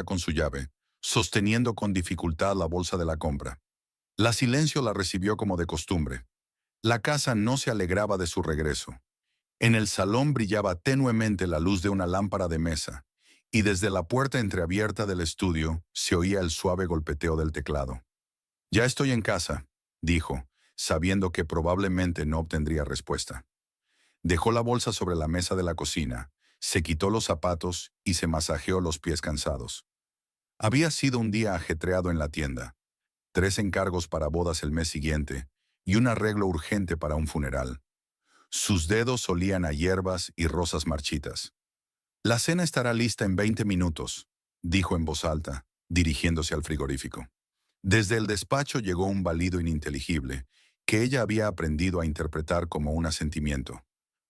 con su llave, sosteniendo con dificultad la bolsa de la compra. La silencio la recibió como de costumbre. La casa no se alegraba de su regreso. En el salón brillaba tenuemente la luz de una lámpara de mesa, y desde la puerta entreabierta del estudio se oía el suave golpeteo del teclado. «Ya estoy en casa», dijo, sabiendo que probablemente no obtendría respuesta. Dejó la bolsa sobre la mesa de la cocina, se quitó los zapatos y se masajeó los pies cansados. Había sido un día ajetreado en la tienda. 3 encargos para bodas el mes siguiente y un arreglo urgente para un funeral. Sus dedos olían a hierbas y rosas marchitas. «La cena estará lista en 20 minutos», dijo en voz alta, dirigiéndose al frigorífico. Desde el despacho llegó un balido ininteligible, que ella había aprendido a interpretar como un asentimiento.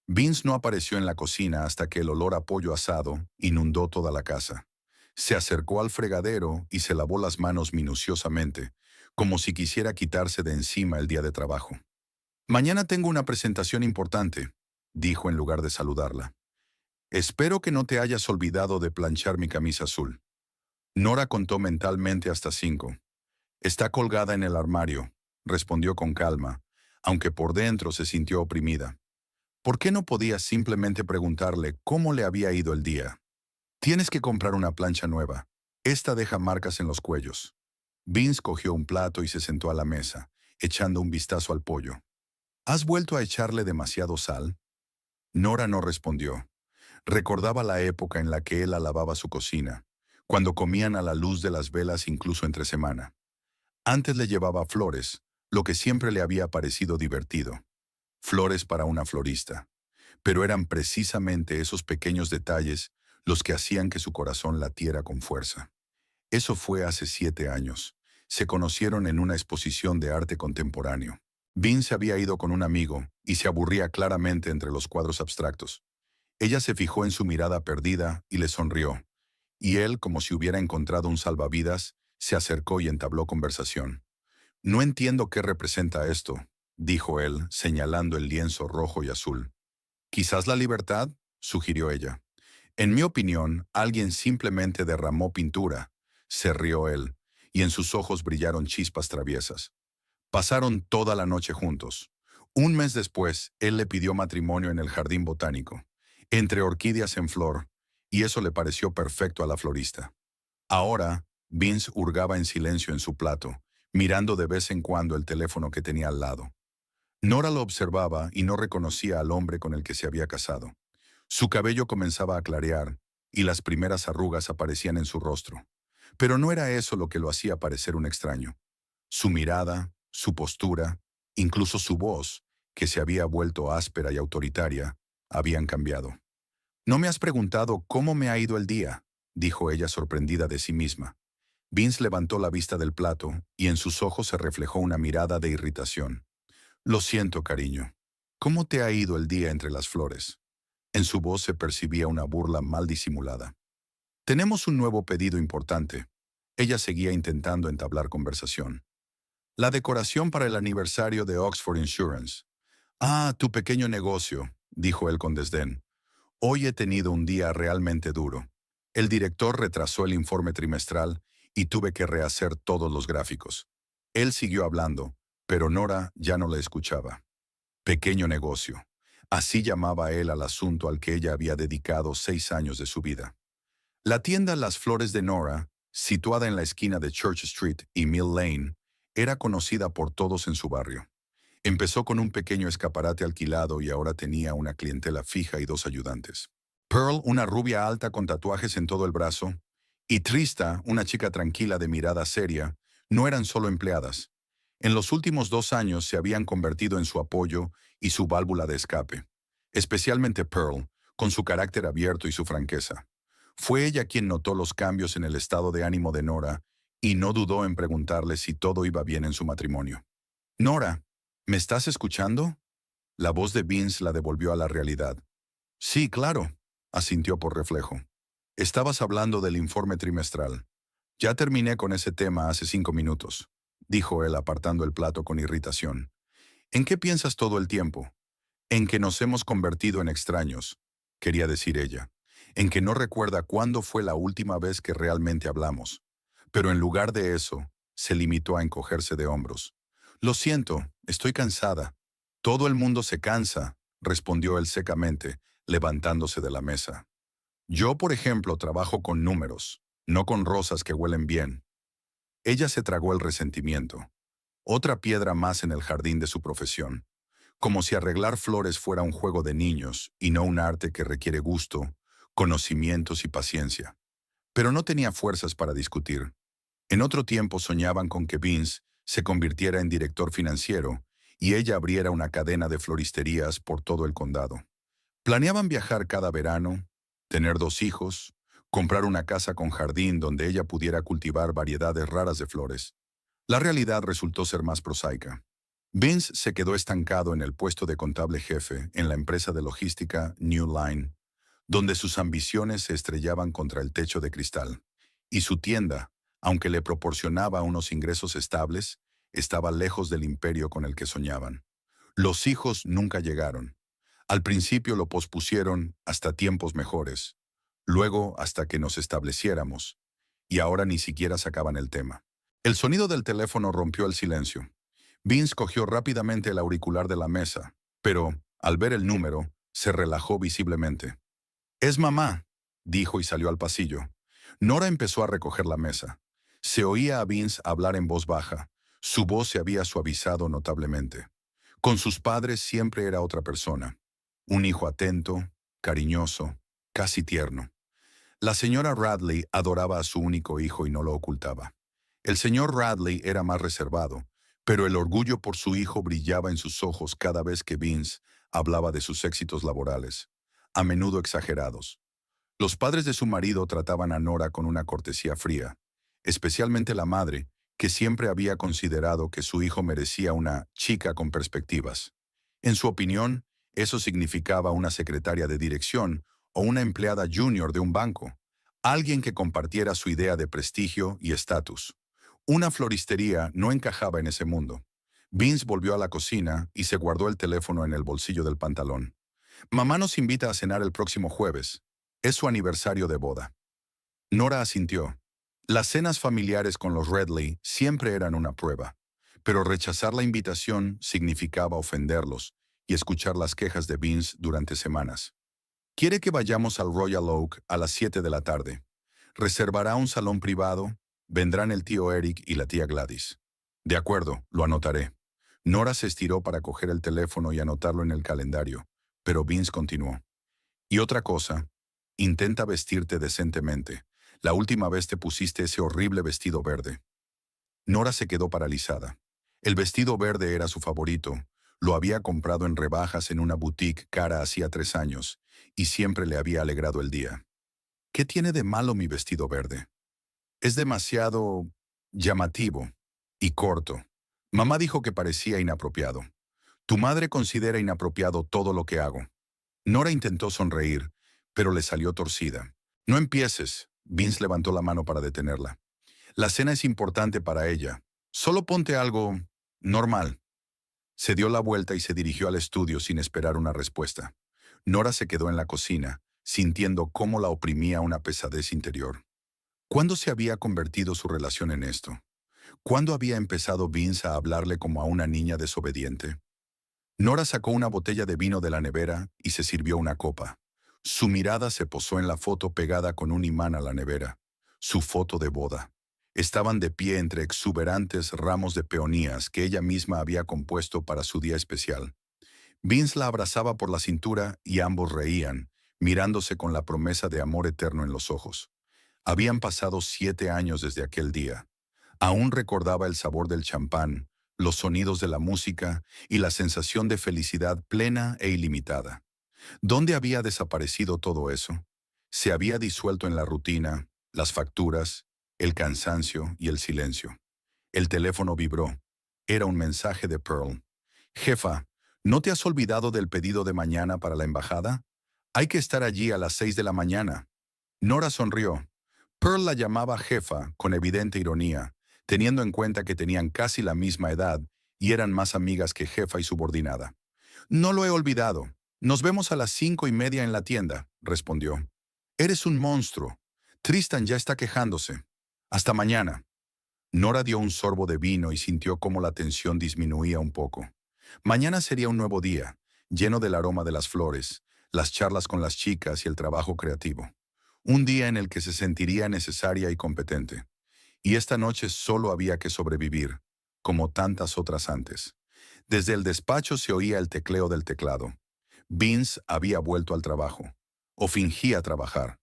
Vince no apareció en la cocina hasta que el olor a pollo asado inundó toda la casa. Se acercó al fregadero y se lavó las manos minuciosamente, como si quisiera quitarse de encima el día de trabajo. «Mañana tengo una presentación importante», dijo en lugar de saludarla. «Espero que no te hayas olvidado de planchar mi camisa azul». Nora contó mentalmente hasta 5. «Está colgada en el armario», respondió con calma, aunque por dentro se sintió oprimida. ¿Por qué no podía simplemente preguntarle cómo le había ido el día? «Tienes que comprar una plancha nueva. Esta deja marcas en los cuellos». Vince cogió un plato y se sentó a la mesa, echando un vistazo al pollo. «¿Has vuelto a echarle demasiado sal?» Nora no respondió. Recordaba la época en la que él alababa su cocina, cuando comían a la luz de las velas incluso entre semana. Antes le llevaba flores, lo que siempre le había parecido divertido. Flores para una florista. Pero eran precisamente esos pequeños detalles los que hacían que su corazón latiera con fuerza. Eso fue hace 7 años. Se conocieron en una exposición de arte contemporáneo. Vince había ido con un amigo y se aburría claramente entre los cuadros abstractos. Ella se fijó en su mirada perdida y le sonrió, y él, como si hubiera encontrado un salvavidas, se acercó y entabló conversación. «No entiendo qué representa esto», dijo él, señalando el lienzo rojo y azul. «Quizás la libertad», sugirió ella. «En mi opinión, alguien simplemente derramó pintura», se rió él, y en sus ojos brillaron chispas traviesas. Pasaron toda la noche juntos. Un mes después, él le pidió matrimonio en el jardín botánico, entre orquídeas en flor, y eso le pareció perfecto a la florista. Ahora, Vince hurgaba en silencio en su plato, mirando de vez en cuando el teléfono que tenía al lado. Nora lo observaba y no reconocía al hombre con el que se había casado. Su cabello comenzaba a clarear y las primeras arrugas aparecían en su rostro. Pero no era eso lo que lo hacía parecer un extraño. Su mirada, su postura, incluso su voz, que se había vuelto áspera y autoritaria, habían cambiado. «No me has preguntado cómo me ha ido el día», dijo ella sorprendida de sí misma. Vince levantó la vista del plato y en sus ojos se reflejó una mirada de irritación. «Lo siento, cariño. ¿Cómo te ha ido el día entre las flores?» En su voz se percibía una burla mal disimulada. «Tenemos un nuevo pedido importante». Ella seguía intentando entablar conversación. «La decoración para el aniversario de Oxford Insurance». «Ah, tu pequeño negocio», dijo él con desdén. «Hoy he tenido un día realmente duro. El director retrasó el informe trimestral y tuve que rehacer todos los gráficos». Él siguió hablando, pero Nora ya no le escuchaba. Pequeño negocio. Así llamaba él al asunto al que ella había dedicado 6 años de su vida. La tienda Las Flores de Nora, situada en la esquina de Church Street y Mill Lane, era conocida por todos en su barrio. Empezó con un pequeño escaparate alquilado y ahora tenía una clientela fija y 2 ayudantes. Pearl, una rubia alta con tatuajes en todo el brazo, y Trista, una chica tranquila de mirada seria, no eran solo empleadas. En los últimos 2 años se habían convertido en su apoyo y su válvula de escape. Especialmente Pearl, con su carácter abierto y su franqueza. Fue ella quien notó los cambios en el estado de ánimo de Nora y no dudó en preguntarle si todo iba bien en su matrimonio. «Nora, ¿me estás escuchando?» La voz de Vince la devolvió a la realidad. «Sí, claro», asintió por reflejo. «Estabas hablando del informe trimestral. Ya terminé con ese tema hace 5 minutos», dijo él apartando el plato con irritación. «¿En qué piensas todo el tiempo?» «En que nos hemos convertido en extraños», quería decir ella. en que no recuerda cuándo fue la última vez que realmente hablamos. Pero en lugar de eso, se limitó a encogerse de hombros. Lo siento, estoy cansada. Todo el mundo se cansa, respondió él secamente, levantándose de la mesa. Yo, por ejemplo, trabajo con números, no con rosas que huelen bien. Ella se tragó el resentimiento. Otra piedra más en el jardín de su profesión. Como si arreglar flores fuera un juego de niños y no un arte que requiere gusto, conocimientos y paciencia. Pero no tenía fuerzas para discutir. En otro tiempo soñaban con que Vince se convirtiera en director financiero y ella abriera una cadena de floristerías por todo el condado. Planeaban viajar cada verano, tener 2 hijos, comprar una casa con jardín donde ella pudiera cultivar variedades raras de flores. La realidad resultó ser más prosaica. Vince se quedó estancado en el puesto de contable jefe en la empresa de logística New Line, donde sus ambiciones se estrellaban contra el techo de cristal. Y su tienda, aunque le proporcionaba unos ingresos estables, estaba lejos del imperio con el que soñaban. Los hijos nunca llegaron. Al principio lo pospusieron hasta tiempos mejores, luego hasta que nos estableciéramos, y ahora ni siquiera sacaban el tema. El sonido del teléfono rompió el silencio. Vince cogió rápidamente el auricular de la mesa, pero, al ver el número, se relajó visiblemente. «Es mamá», dijo y salió al pasillo. Nora empezó a recoger la mesa. Se oía a Vince hablar en voz baja. Su voz se había suavizado notablemente. Con sus padres siempre era otra persona. Un hijo atento, cariñoso, casi tierno. La señora Radley adoraba a su único hijo y no lo ocultaba. El señor Radley era más reservado, pero el orgullo por su hijo brillaba en sus ojos cada vez que Vince hablaba de sus éxitos laborales, a menudo exagerados. Los padres de su marido trataban a Nora con una cortesía fría, especialmente la madre, que siempre había considerado que su hijo merecía una chica con perspectivas. En su opinión, eso significaba una secretaria de dirección o una empleada junior de un banco, alguien que compartiera su idea de prestigio y estatus. Una floristería no encajaba en ese mundo. Vince volvió a la cocina y se guardó el teléfono en el bolsillo del pantalón. «Mamá nos invita a cenar el próximo jueves. Es su aniversario de boda». Nora asintió. Las cenas familiares con los Radley siempre eran una prueba, pero rechazar la invitación significaba ofenderlos y escuchar las quejas de Vince durante semanas. «Quiere que vayamos al Royal Oak a las 7 de la tarde. Reservará un salón privado. Vendrán el tío Eric y la tía Gladys». «De acuerdo, lo anotaré». Nora se estiró para coger el teléfono y anotarlo en el calendario, pero Vince continuó. «Y otra cosa, intenta vestirte decentemente. La última vez te pusiste ese horrible vestido verde». Nora se quedó paralizada. El vestido verde era su favorito. Lo había comprado en rebajas en una boutique cara hacía 3 años, y siempre le había alegrado el día. «¿Qué tiene de malo mi vestido verde?» «Es demasiado llamativo y corto. Mamá dijo que parecía inapropiado». «Tu madre considera inapropiado todo lo que hago». Nora intentó sonreír, pero le salió torcida. «No empieces», Vince levantó la mano para detenerla. «La cena es importante para ella. Solo ponte algo normal». Se dio la vuelta y se dirigió al estudio sin esperar una respuesta. Nora se quedó en la cocina, sintiendo cómo la oprimía una pesadez interior. ¿Cuándo se había convertido su relación en esto? ¿Cuándo había empezado Vince a hablarle como a una niña desobediente? Nora sacó una botella de vino de la nevera y se sirvió una copa. Su mirada se posó en la foto pegada con un imán a la nevera. Su foto de boda. Estaban de pie entre exuberantes ramos de peonías que ella misma había compuesto para su día especial. Vince la abrazaba por la cintura y ambos reían, mirándose con la promesa de amor eterno en los ojos. Habían pasado 7 años desde aquel día. Aún recordaba el sabor del champán, los sonidos de la música y la sensación de felicidad plena e ilimitada. ¿Dónde había desaparecido todo eso? Se había disuelto en la rutina, las facturas, el cansancio y el silencio. El teléfono vibró. Era un mensaje de Pearl. «Jefa, ¿no te has olvidado del pedido de mañana para la embajada? Hay que estar allí a las 6 de la mañana». Nora sonrió. Pearl la llamaba jefa con evidente ironía, teniendo en cuenta que tenían casi la misma edad y eran más amigas que jefa y subordinada. «No lo he olvidado. Nos vemos a las 5:30 en la tienda», respondió. Eres un monstruo. Tristan ya está quejándose. Hasta mañana. Nora dio un sorbo de vino y sintió cómo la tensión disminuía un poco. Mañana sería un nuevo día, lleno del aroma de las flores, las charlas con las chicas y el trabajo creativo. Un día en el que se sentiría necesaria y competente. Y esta noche solo había que sobrevivir, como tantas otras antes. Desde el despacho se oía el tecleo del teclado. Vince había vuelto al trabajo, o fingía trabajar.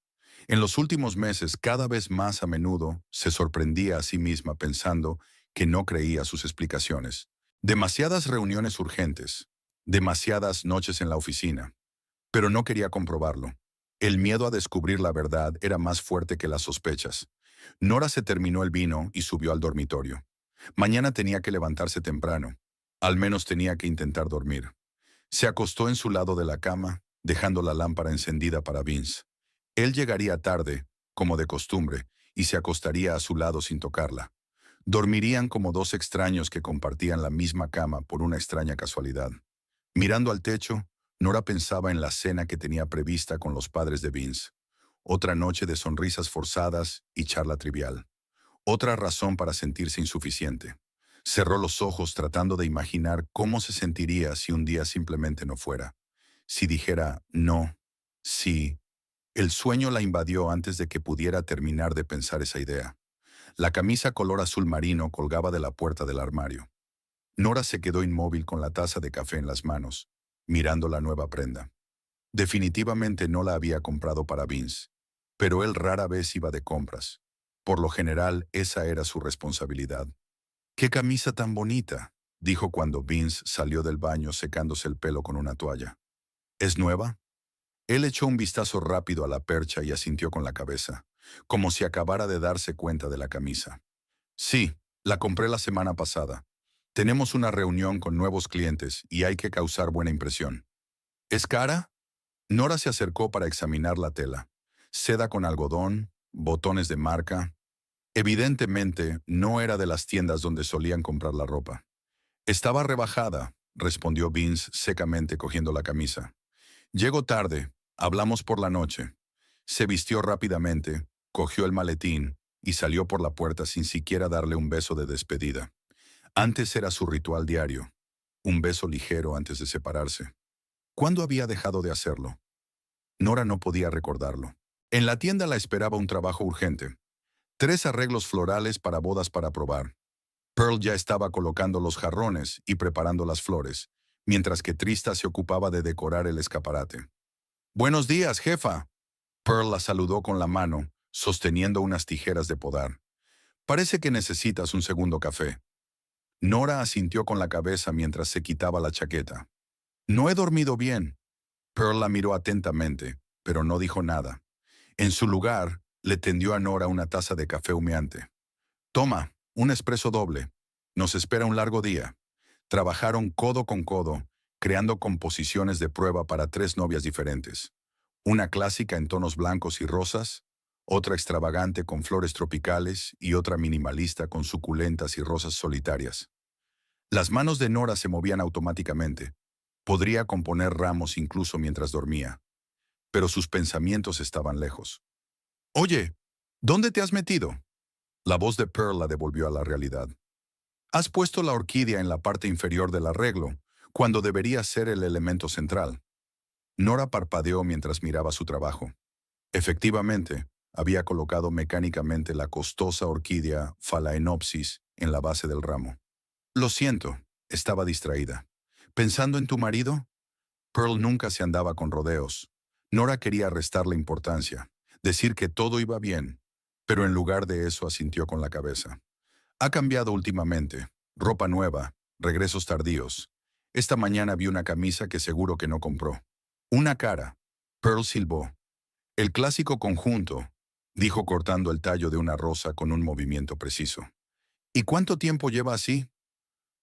En los últimos meses, cada vez más a menudo, se sorprendía a sí misma pensando que no creía sus explicaciones. Demasiadas reuniones urgentes, demasiadas noches en la oficina, pero no quería comprobarlo. El miedo a descubrir la verdad era más fuerte que las sospechas. Nora se terminó el vino y subió al dormitorio. Mañana tenía que levantarse temprano. Al menos tenía que intentar dormir. Se acostó en su lado de la cama, dejando la lámpara encendida para Vince. Él llegaría tarde, como de costumbre, y se acostaría a su lado sin tocarla. Dormirían como dos extraños que compartían la misma cama por una extraña casualidad. Mirando al techo, Nora pensaba en la cena que tenía prevista con los padres de Vince. Otra noche de sonrisas forzadas y charla trivial. Otra razón para sentirse insuficiente. Cerró los ojos tratando de imaginar cómo se sentiría si un día simplemente no fuera. Si dijera no, sí. El sueño la invadió antes de que pudiera terminar de pensar esa idea. La camisa color azul marino colgaba de la puerta del armario. Nora se quedó inmóvil con la taza de café en las manos, mirando la nueva prenda. Definitivamente no la había comprado para Vince, pero él rara vez iba de compras. Por lo general, esa era su responsabilidad. «¡Qué camisa tan bonita!», dijo cuando Vince salió del baño secándose el pelo con una toalla. «¿Es nueva?». Él echó un vistazo rápido a la percha y asintió con la cabeza, como si acabara de darse cuenta de la camisa. «Sí, la compré la semana pasada. Tenemos una reunión con nuevos clientes y hay que causar buena impresión». «¿Es cara?». Nora se acercó para examinar la tela. Seda con algodón, botones de marca. Evidentemente, no era de las tiendas donde solían comprar la ropa. «Estaba rebajada», respondió Vince secamente cogiendo la camisa. «Llego tarde, hablamos por la noche». Se vistió rápidamente, cogió el maletín y salió por la puerta sin siquiera darle un beso de despedida. Antes era su ritual diario, un beso ligero antes de separarse. ¿Cuándo había dejado de hacerlo? Nora no podía recordarlo. En la tienda la esperaba un trabajo urgente. 3 arreglos florales para bodas para probar. Pearl ya estaba colocando los jarrones y preparando las flores, mientras que Trista se ocupaba de decorar el escaparate. «Buenos días, jefa». Pearl la saludó con la mano, sosteniendo unas tijeras de podar. «Parece que necesitas un segundo café». Nora asintió con la cabeza mientras se quitaba la chaqueta. «No he dormido bien». Pearl la miró atentamente, pero no dijo nada. En su lugar, le tendió a Nora una taza de café humeante. «Toma, un espresso doble. Nos espera un largo día». Trabajaron codo con codo, creando composiciones de prueba para 3 novias diferentes. Una clásica en tonos blancos y rosas, otra extravagante con flores tropicales y otra minimalista con suculentas y rosas solitarias. Las manos de Nora se movían automáticamente. Podría componer ramos incluso mientras dormía. Pero sus pensamientos estaban lejos. «Oye, ¿dónde te has metido?». La voz de Pearl la devolvió a la realidad. «Has puesto la orquídea en la parte inferior del arreglo, cuando debería ser el elemento central». Nora parpadeó mientras miraba su trabajo. Efectivamente, había colocado mecánicamente la costosa orquídea Phalaenopsis en la base del ramo. «Lo siento», estaba distraída. «¿Pensando en tu marido?». Pearl nunca se andaba con rodeos. Nora quería restarle importancia, decir que todo iba bien, pero en lugar de eso asintió con la cabeza. «Ha cambiado últimamente. Ropa nueva, regresos tardíos. Esta mañana vi una camisa que seguro que no compró». «Una cara». Pearl silbó. «El clásico conjunto», dijo cortando el tallo de una rosa con un movimiento preciso. «¿Y cuánto tiempo lleva así?».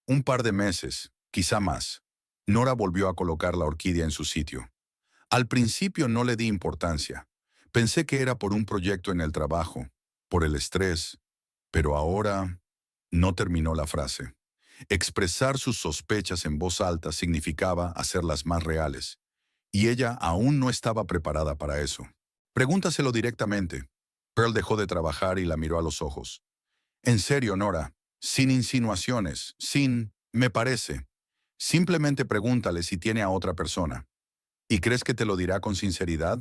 «Un par de meses, quizá más». Nora volvió a colocar la orquídea en su sitio. «Al principio no le di importancia. Pensé que era por un proyecto en el trabajo, por el estrés, pero ahora…». No terminó la frase. Expresar sus sospechas en voz alta significaba hacerlas más reales, y ella aún no estaba preparada para eso. Pregúntaselo directamente. Pearl dejó de trabajar y la miró a los ojos. En serio, Nora, sin insinuaciones, me parece. Simplemente pregúntale si tiene a otra persona. ¿Y crees que te lo dirá con sinceridad?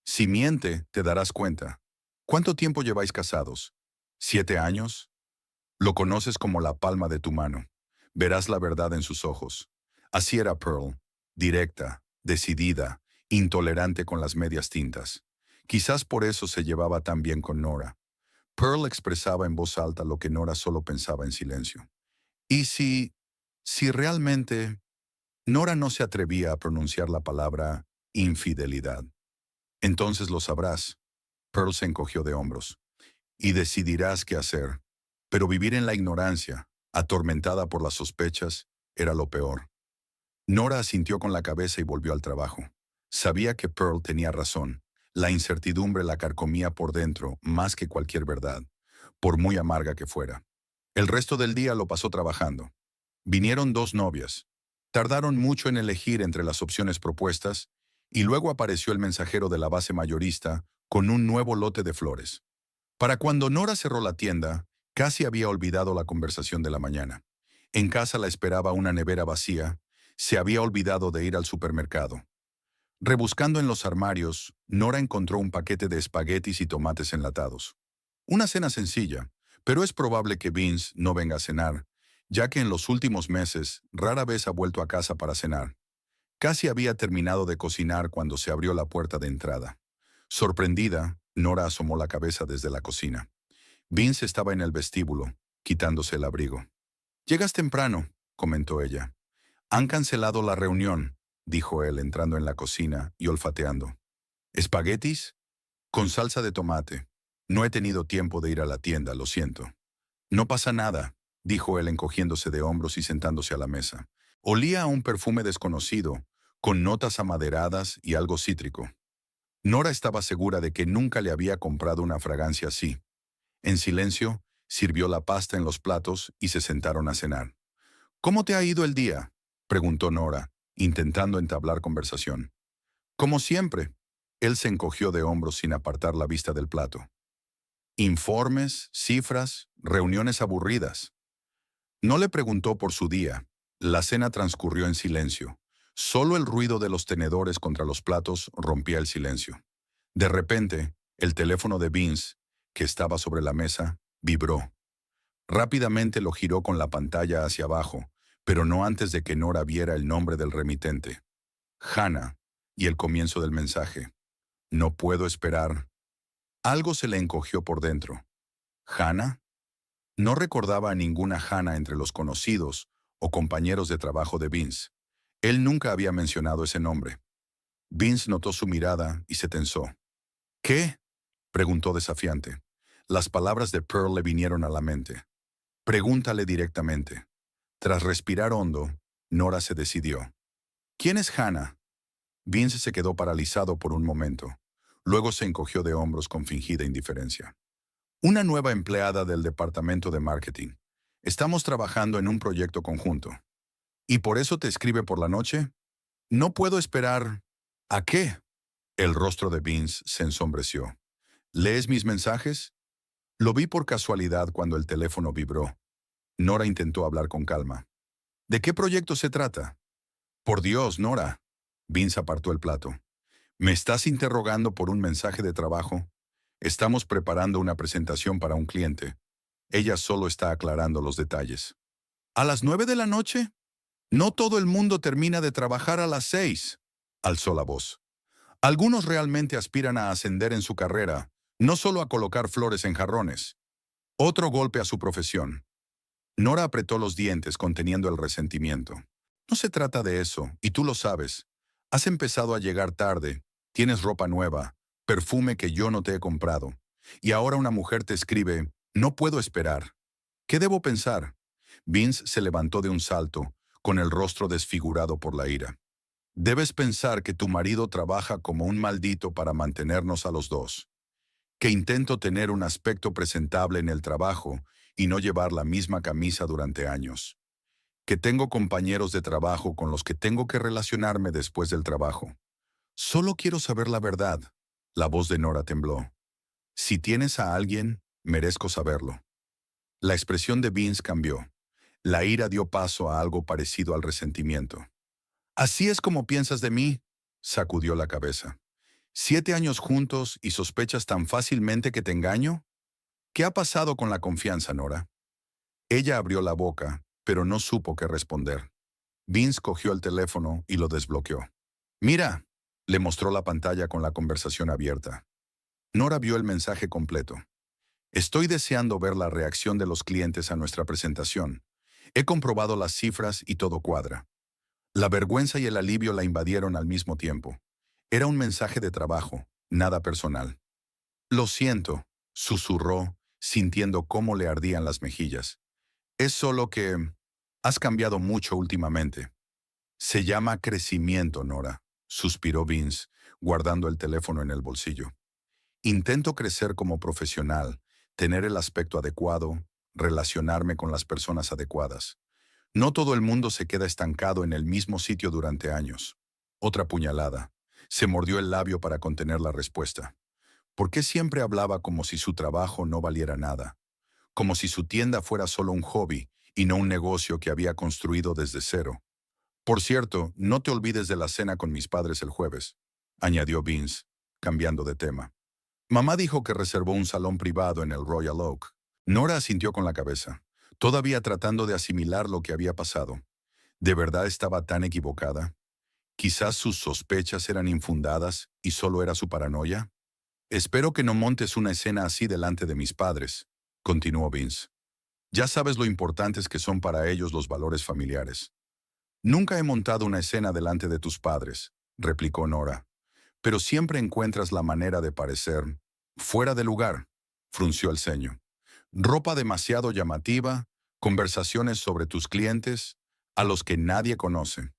Si miente, te darás cuenta. ¿Cuánto tiempo lleváis casados? ¿7 años? Lo conoces como la palma de tu mano. Verás la verdad en sus ojos. Así era Pearl, directa, decidida, intolerante con las medias tintas. Quizás por eso se llevaba tan bien con Nora. Pearl expresaba en voz alta lo que Nora solo pensaba en silencio. Y si realmente Nora no se atrevía a pronunciar la palabra infidelidad. Entonces lo sabrás. Pearl se encogió de hombros. Y decidirás qué hacer. Pero vivir en la ignorancia, atormentada por las sospechas, era lo peor. Nora asintió con la cabeza y volvió al trabajo. Sabía que Pearl tenía razón. La incertidumbre la carcomía por dentro más que cualquier verdad, por muy amarga que fuera. El resto del día lo pasó trabajando. Vinieron 2 novias. Tardaron mucho en elegir entre las opciones propuestas, y luego apareció el mensajero de la base mayorista con un nuevo lote de flores. Para cuando Nora cerró la tienda, casi había olvidado la conversación de la mañana. En casa la esperaba una nevera vacía, se había olvidado de ir al supermercado. Rebuscando en los armarios, Nora encontró un paquete de espaguetis y tomates enlatados. Una cena sencilla, pero es probable que Vince no venga a cenar, ya que en los últimos meses rara vez ha vuelto a casa para cenar. Casi había terminado de cocinar cuando se abrió la puerta de entrada. Sorprendida, Nora asomó la cabeza desde la cocina. Vince estaba en el vestíbulo, quitándose el abrigo. «Llegas temprano», comentó ella. «Han cancelado la reunión», dijo él entrando en la cocina y olfateando. «¿Espaguetis?» «Con salsa de tomate. No he tenido tiempo de ir a la tienda, lo siento». «No pasa nada», dijo él encogiéndose de hombros y sentándose a la mesa. Olía a un perfume desconocido, con notas amaderadas y algo cítrico. Nora estaba segura de que nunca le había comprado una fragancia así. En silencio, sirvió la pasta en los platos y se sentaron a cenar. «¿Cómo te ha ido el día?», preguntó Nora, intentando entablar conversación. «Como siempre». Él se encogió de hombros sin apartar la vista del plato. «Informes, cifras, reuniones aburridas». No le preguntó por su día. La cena transcurrió en silencio. Solo el ruido de los tenedores contra los platos rompía el silencio. De repente, el teléfono de Vince, que estaba sobre la mesa, vibró. Rápidamente lo giró con la pantalla hacia abajo, pero no antes de que Nora viera el nombre del remitente. Hannah, y el comienzo del mensaje. «No puedo esperar». Algo se le encogió por dentro. ¿Hannah? No recordaba a ninguna Hannah entre los conocidos o compañeros de trabajo de Vince. Él nunca había mencionado ese nombre. Vince notó su mirada y se tensó. «¿Qué?», preguntó desafiante. Las palabras de Pearl le vinieron a la mente. «Pregúntale directamente». Tras respirar hondo, Nora se decidió. «¿Quién es Hannah?». Vince se quedó paralizado por un momento. Luego se encogió de hombros con fingida indiferencia. «Una nueva empleada del departamento de marketing. Estamos trabajando en un proyecto conjunto. ¿Y por eso te escribe por la noche?». «No puedo esperar». «¿A qué?». El rostro de Vince se ensombreció. «¿Lees mis mensajes?». Lo vi por casualidad cuando el teléfono vibró. Nora intentó hablar con calma. «¿De qué proyecto se trata?». «Por Dios, Nora». Vince apartó el plato. «¿Me estás interrogando por un mensaje de trabajo?». «Estamos preparando una presentación para un cliente. Ella solo está aclarando los detalles». «¿A las 9 de la noche?». «No todo el mundo termina de trabajar a las 6», alzó la voz. «Algunos realmente aspiran a ascender en su carrera, no solo a colocar flores en jarrones». Otro golpe a su profesión. Nora apretó los dientes conteniendo el resentimiento. «No se trata de eso, y tú lo sabes. Has empezado a llegar tarde, tienes ropa nueva, perfume que yo no te he comprado. Y ahora una mujer te escribe, no puedo esperar. ¿Qué debo pensar?». Vince se levantó de un salto, con el rostro desfigurado por la ira. «Debes pensar que tu marido trabaja como un maldito para mantenernos a los dos. Que intento tener un aspecto presentable en el trabajo y no llevar la misma camisa durante años. Que tengo compañeros de trabajo con los que tengo que relacionarme después del trabajo. Solo quiero saber la verdad. La voz de Nora tembló. Si tienes a alguien, merezco saberlo. La expresión de Vince cambió. La ira dio paso a algo parecido al resentimiento. ¿Así es como piensas de mí? Sacudió la cabeza. 7 años juntos y sospechas tan fácilmente que te engaño. ¿Qué ha pasado con la confianza, Nora? Ella abrió la boca, pero no supo qué responder. Vince cogió el teléfono y lo desbloqueó. Mira, le mostró la pantalla con la conversación abierta. Nora vio el mensaje completo. Estoy deseando ver la reacción de los clientes a nuestra presentación. He comprobado las cifras y todo cuadra. La vergüenza y el alivio la invadieron al mismo tiempo. Era un mensaje de trabajo, nada personal. Lo siento, susurró, sintiendo cómo le ardían las mejillas. Es solo que has cambiado mucho últimamente. Se llama crecimiento, Nora, suspiró Vince, guardando el teléfono en el bolsillo. Intento crecer como profesional, tener el aspecto adecuado, relacionarme con las personas adecuadas. No todo el mundo se queda estancado en el mismo sitio durante años. Otra puñalada. Se mordió el labio para contener la respuesta. ¿Por qué siempre hablaba como si su trabajo no valiera nada? Como si su tienda fuera solo un hobby y no un negocio que había construido desde cero. Por cierto, no te olvides de la cena con mis padres el jueves, añadió Vince, cambiando de tema. Mamá dijo que reservó un salón privado en el Royal Oak. Nora asintió con la cabeza, todavía tratando de asimilar lo que había pasado. ¿De verdad estaba tan equivocada? Quizás sus sospechas eran infundadas y solo era su paranoia. Espero que no montes una escena así delante de mis padres, continuó Vince. Ya sabes lo importantes que son para ellos los valores familiares. Nunca he montado una escena delante de tus padres, replicó Nora, pero siempre encuentras la manera de parecer fuera de lugar, frunció el ceño. Ropa demasiado llamativa, conversaciones sobre tus clientes, a los que nadie conoce.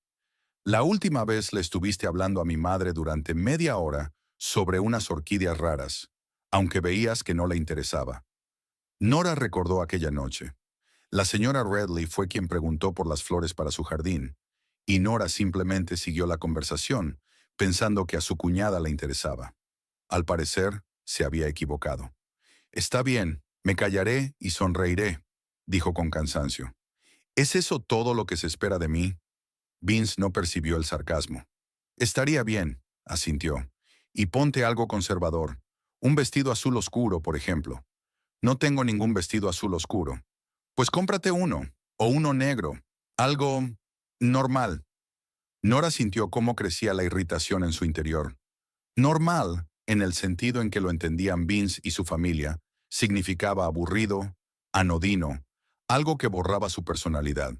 La última vez le estuviste hablando a mi madre durante media hora sobre unas orquídeas raras, aunque veías que no le interesaba. Nora recordó aquella noche. La señora Redley fue quien preguntó por las flores para su jardín, y Nora simplemente siguió la conversación, pensando que a su cuñada le interesaba. Al parecer, se había equivocado. Está bien, me callaré y sonreiré, dijo con cansancio. ¿Es eso todo lo que se espera de mí? Vince no percibió el sarcasmo. Estaría bien, asintió. Y ponte algo conservador. Un vestido azul oscuro, por ejemplo. No tengo ningún vestido azul oscuro. Pues cómprate uno, o uno negro. Algo normal. Nora sintió cómo crecía la irritación en su interior. Normal, en el sentido en que lo entendían Vince y su familia, significaba aburrido, anodino, algo que borraba su personalidad,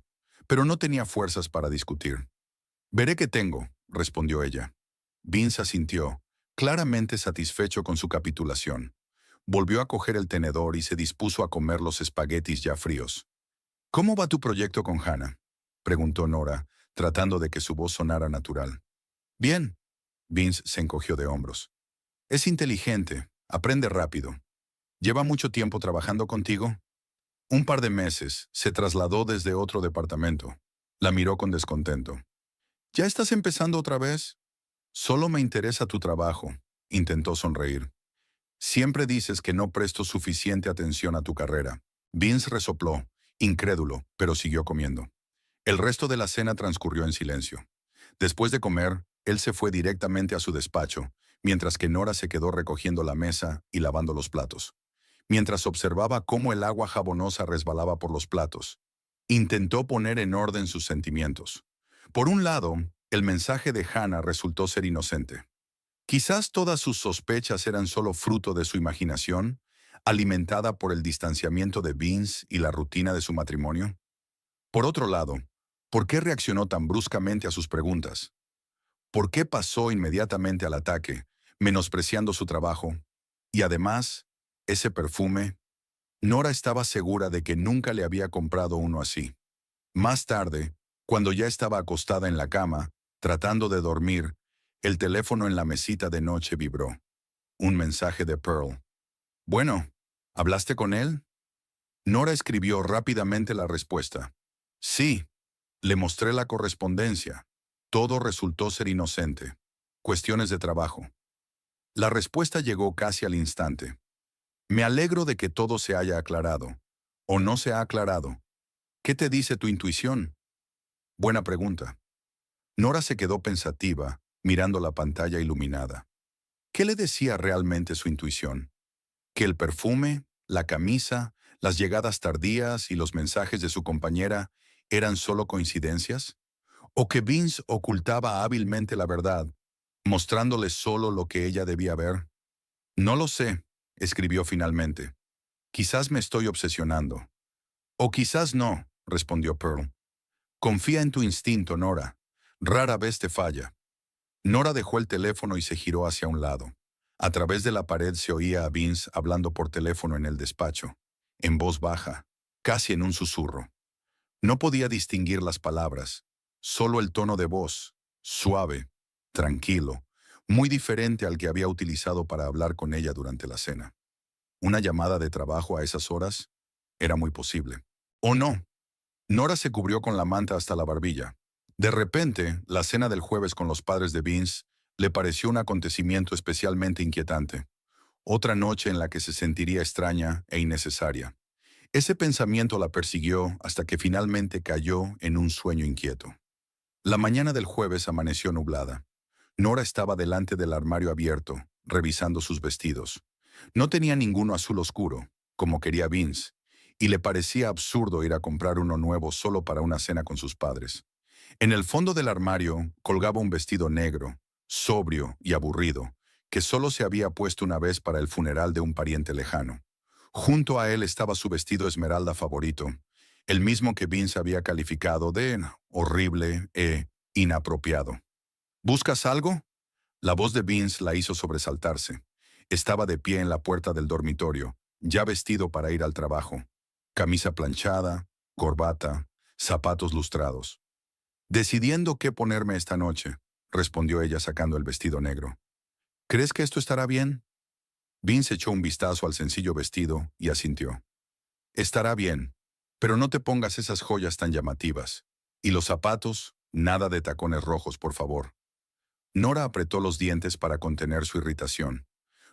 pero no tenía fuerzas para discutir. Veré qué tengo, respondió ella. Vince asintió, claramente satisfecho con su capitulación. Volvió a coger el tenedor y se dispuso a comer los espaguetis ya fríos. ¿Cómo va tu proyecto con Hannah?, preguntó Nora, tratando de que su voz sonara natural. Bien. Vince se encogió de hombros. Es inteligente, aprende rápido. ¿Lleva mucho tiempo trabajando contigo? Un par de meses. Se trasladó desde otro departamento. La miró con descontento. ¿Ya estás empezando otra vez? Solo me interesa tu trabajo, intentó sonreír. Siempre dices que no presto suficiente atención a tu carrera. Vince resopló, incrédulo, pero siguió comiendo. El resto de la cena transcurrió en silencio. Después de comer, él se fue directamente a su despacho, mientras que Nora se quedó recogiendo la mesa y lavando los platos. Mientras observaba cómo el agua jabonosa resbalaba por los platos, intentó poner en orden sus sentimientos. Por un lado, el mensaje de Hannah resultó ser inocente. Quizás todas sus sospechas eran solo fruto de su imaginación, alimentada por el distanciamiento de Vince y la rutina de su matrimonio. Por otro lado, ¿por qué reaccionó tan bruscamente a sus preguntas? ¿Por qué pasó inmediatamente al ataque, menospreciando su trabajo? Y además, ese perfume. Nora estaba segura de que nunca le había comprado uno así. Más tarde, cuando ya estaba acostada en la cama, tratando de dormir, el teléfono en la mesita de noche vibró. Un mensaje de Pearl. Bueno, ¿hablaste con él? Nora escribió rápidamente la respuesta. Sí, le mostré la correspondencia. Todo resultó ser inocente. Cuestiones de trabajo. La respuesta llegó casi al instante. Me alegro de que todo se haya aclarado. ¿O no se ha aclarado? ¿Qué te dice tu intuición? Buena pregunta. Nora se quedó pensativa, mirando la pantalla iluminada. ¿Qué le decía realmente su intuición? ¿Que el perfume, la camisa, las llegadas tardías y los mensajes de su compañera eran solo coincidencias? ¿O que Vince ocultaba hábilmente la verdad, mostrándole solo lo que ella debía ver? No lo sé, escribió finalmente. Quizás me estoy obsesionando. O quizás no, respondió Pearl. Confía en tu instinto, Nora. Rara vez te falla. Nora dejó el teléfono y se giró hacia un lado. A través de la pared se oía a Vince hablando por teléfono en el despacho, en voz baja, casi en un susurro. No podía distinguir las palabras, solo el tono de voz, suave, tranquilo, muy diferente al que había utilizado para hablar con ella durante la cena. ¿Una llamada de trabajo a esas horas? Era muy posible. ¿O no? Nora se cubrió con la manta hasta la barbilla. De repente, la cena del jueves con los padres de Vince le pareció un acontecimiento especialmente inquietante. Otra noche en la que se sentiría extraña e innecesaria. Ese pensamiento la persiguió hasta que finalmente cayó en un sueño inquieto. La mañana del jueves amaneció nublada. Nora estaba delante del armario abierto, revisando sus vestidos. No tenía ninguno azul oscuro, como quería Vince, y le parecía absurdo ir a comprar uno nuevo solo para una cena con sus padres. En el fondo del armario colgaba un vestido negro, sobrio y aburrido, que solo se había puesto una vez para el funeral de un pariente lejano. Junto a él estaba su vestido esmeralda favorito, el mismo que Vince había calificado de horrible e inapropiado. ¿Buscas algo? La voz de Vince la hizo sobresaltarse. Estaba de pie en la puerta del dormitorio, ya vestido para ir al trabajo. Camisa planchada, corbata, zapatos lustrados. Decidiendo qué ponerme esta noche, respondió ella sacando el vestido negro. ¿Crees que esto estará bien? Vince echó un vistazo al sencillo vestido y asintió. Estará bien, pero no te pongas esas joyas tan llamativas. Y los zapatos, nada de tacones rojos, por favor. Nora apretó los dientes para contener su irritación.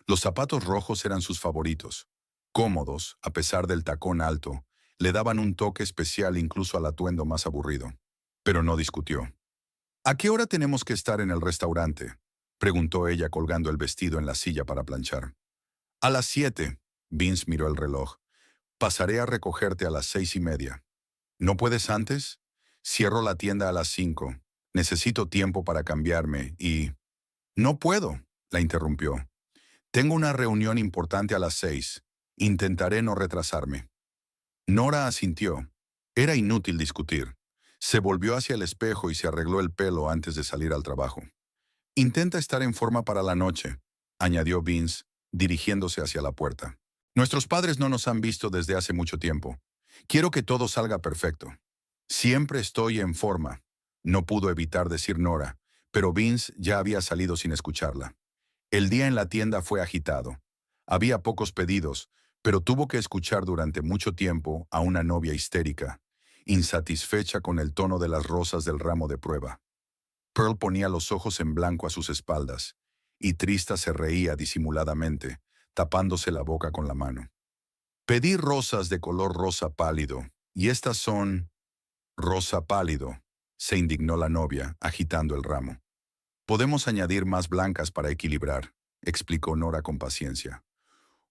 Los zapatos rojos eran sus favoritos. Cómodos, a pesar del tacón alto, le daban un toque especial incluso al atuendo más aburrido. Pero no discutió. ¿A qué hora tenemos que estar en el restaurante?, preguntó ella colgando el vestido en la silla para planchar. A las 7, Vince miró el reloj. Pasaré a recogerte a las 6:30. ¿No puedes antes? Cierro la tienda a las 5. Necesito tiempo para cambiarme y... No puedo, la interrumpió. Tengo una reunión importante a las 6. Intentaré no retrasarme. Nora asintió. Era inútil discutir. Se volvió hacia el espejo y se arregló el pelo antes de salir al trabajo. Intenta estar en forma para la noche, añadió Vince, dirigiéndose hacia la puerta. Nuestros padres no nos han visto desde hace mucho tiempo. Quiero que todo salga perfecto. Siempre estoy en forma. No pudo evitar decir Nora, pero Vince ya había salido sin escucharla. El día en la tienda fue agitado. Había pocos pedidos, pero tuvo que escuchar durante mucho tiempo a una novia histérica, insatisfecha con el tono de las rosas del ramo de prueba. Pearl ponía los ojos en blanco a sus espaldas, y Trista se reía disimuladamente, tapándose la boca con la mano. Pedí rosas de color rosa pálido, y estas son... Rosa pálido, se indignó la novia, agitando el ramo. Podemos añadir más blancas para equilibrar, explicó Nora con paciencia.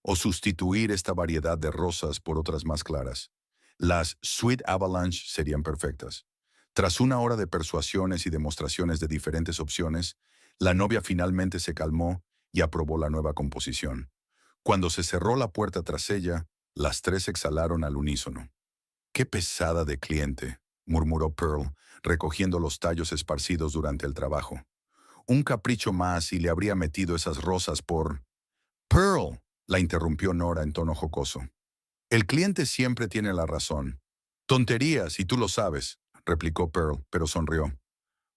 O sustituir esta variedad de rosas por otras más claras. Las Sweet Avalanche serían perfectas. Tras una hora de persuasiones y demostraciones de diferentes opciones, la novia finalmente se calmó y aprobó la nueva composición. Cuando se cerró la puerta tras ella, las tres exhalaron al unísono. «Qué pesada de cliente», murmuró Pearl, recogiendo los tallos esparcidos durante el trabajo. Un capricho más y le habría metido esas rosas por... «Pearl», la interrumpió Nora en tono jocoso. «El cliente siempre tiene la razón». «Tonterías, y tú lo sabes», replicó Pearl, pero sonrió.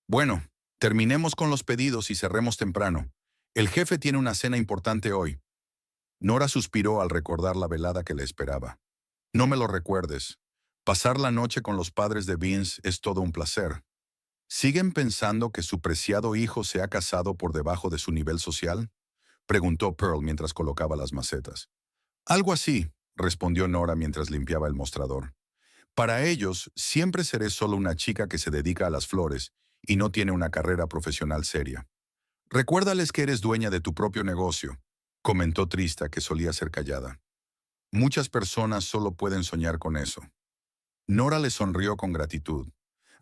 «Bueno, terminemos con los pedidos y cerremos temprano. El jefe tiene una cena importante hoy». Nora suspiró al recordar la velada que le esperaba. «No me lo recuerdes. Pasar la noche con los padres de Vince es todo un placer. ¿Siguen pensando que su preciado hijo se ha casado por debajo de su nivel social?» preguntó Pearl mientras colocaba las macetas. Algo así, respondió Nora mientras limpiaba el mostrador. Para ellos, siempre seré solo una chica que se dedica a las flores y no tiene una carrera profesional seria. Recuérdales que eres dueña de tu propio negocio, comentó Trista, que solía ser callada. Muchas personas solo pueden soñar con eso. Nora le sonrió con gratitud.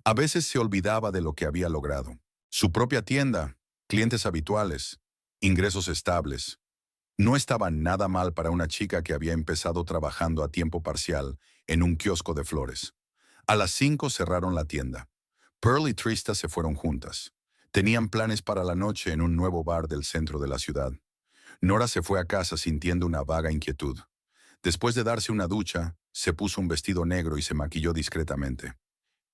A veces se olvidaba de lo que había logrado. Su propia tienda, clientes habituales, ingresos estables. No estaba nada mal para una chica que había empezado trabajando a tiempo parcial en un kiosco de flores. A las 5 cerraron la tienda. Pearl y Trista se fueron juntas. Tenían planes para la noche en un nuevo bar del centro de la ciudad. Nora se fue a casa sintiendo una vaga inquietud. Después de darse una ducha, se puso un vestido negro y se maquilló discretamente.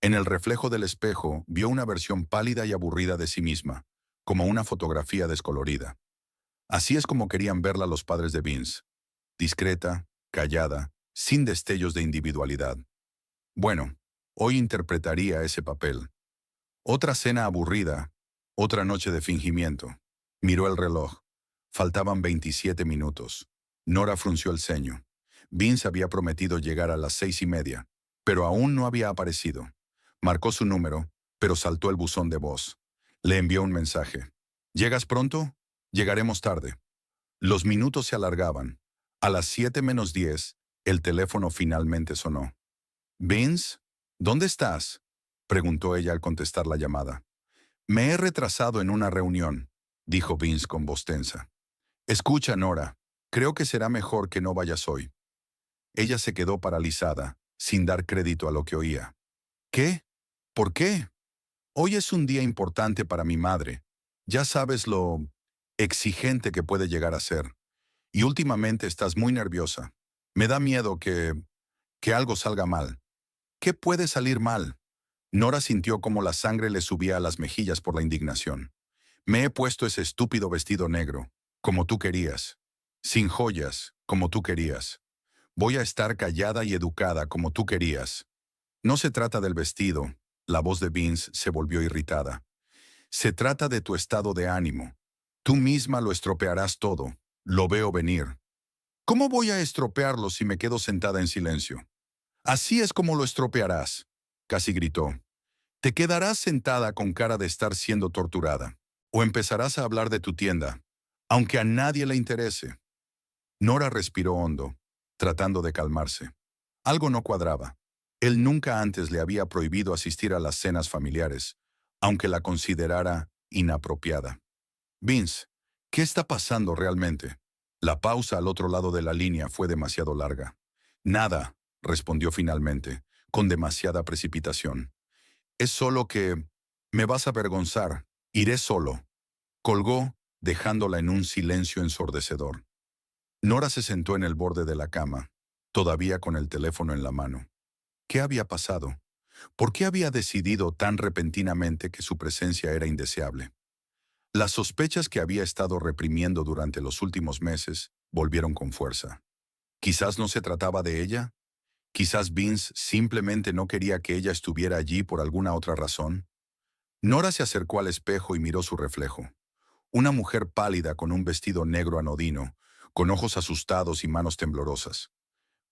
En el reflejo del espejo vio una versión pálida y aburrida de sí misma, como una fotografía descolorida. Así es como querían verla los padres de Vince. Discreta, callada, sin destellos de individualidad. Bueno, hoy interpretaría ese papel. Otra cena aburrida, otra noche de fingimiento. Miró el reloj. Faltaban 27 minutos. Nora frunció el ceño. Vince había prometido llegar a las 6:30, pero aún no había aparecido. Marcó su número, pero saltó el buzón de voz. Le envió un mensaje. ¿Llegas pronto? Llegaremos tarde. Los minutos se alargaban. A las 7:10, el teléfono finalmente sonó. «Vince, ¿dónde estás?», preguntó ella al contestar la llamada. «Me he retrasado en una reunión», dijo Vince con voz tensa. «Escucha, Nora, creo que será mejor que no vayas hoy». Ella se quedó paralizada, sin dar crédito a lo que oía. «¿Qué? ¿Por qué? Hoy es un día importante para mi madre. Ya sabes lo exigente que puede llegar a ser. Y últimamente estás muy nerviosa. Me da miedo que algo salga mal». «¿Qué puede salir mal?». Nora sintió como la sangre le subía a las mejillas por la indignación. «Me he puesto ese estúpido vestido negro, como tú querías. Sin joyas, como tú querías. Voy a estar callada y educada, como tú querías. No se trata del vestido». La voz de Vince se volvió irritada. «Se trata de tu estado de ánimo. Tú misma lo estropearás todo. Lo veo venir». «¿Cómo voy a estropearlo si me quedo sentada en silencio?». «Así es como lo estropearás», casi gritó. «Te quedarás sentada con cara de estar siendo torturada. O empezarás a hablar de tu tienda, aunque a nadie le interese». Nora respiró hondo, tratando de calmarse. Algo no cuadraba. Él nunca antes le había prohibido asistir a las cenas familiares, aunque la considerara inapropiada. «Vince, ¿qué está pasando realmente?». La pausa al otro lado de la línea fue demasiado larga. «Nada», respondió finalmente, con demasiada precipitación. «Es solo que me vas a avergonzar. Iré solo». Colgó, dejándola en un silencio ensordecedor. Nora se sentó en el borde de la cama, todavía con el teléfono en la mano. ¿Qué había pasado? ¿Por qué había decidido tan repentinamente que su presencia era indeseable? Las sospechas que había estado reprimiendo durante los últimos meses volvieron con fuerza. Quizás no se trataba de ella. Quizás Vince simplemente no quería que ella estuviera allí por alguna otra razón. Nora se acercó al espejo y miró su reflejo. Una mujer pálida con un vestido negro anodino, con ojos asustados y manos temblorosas.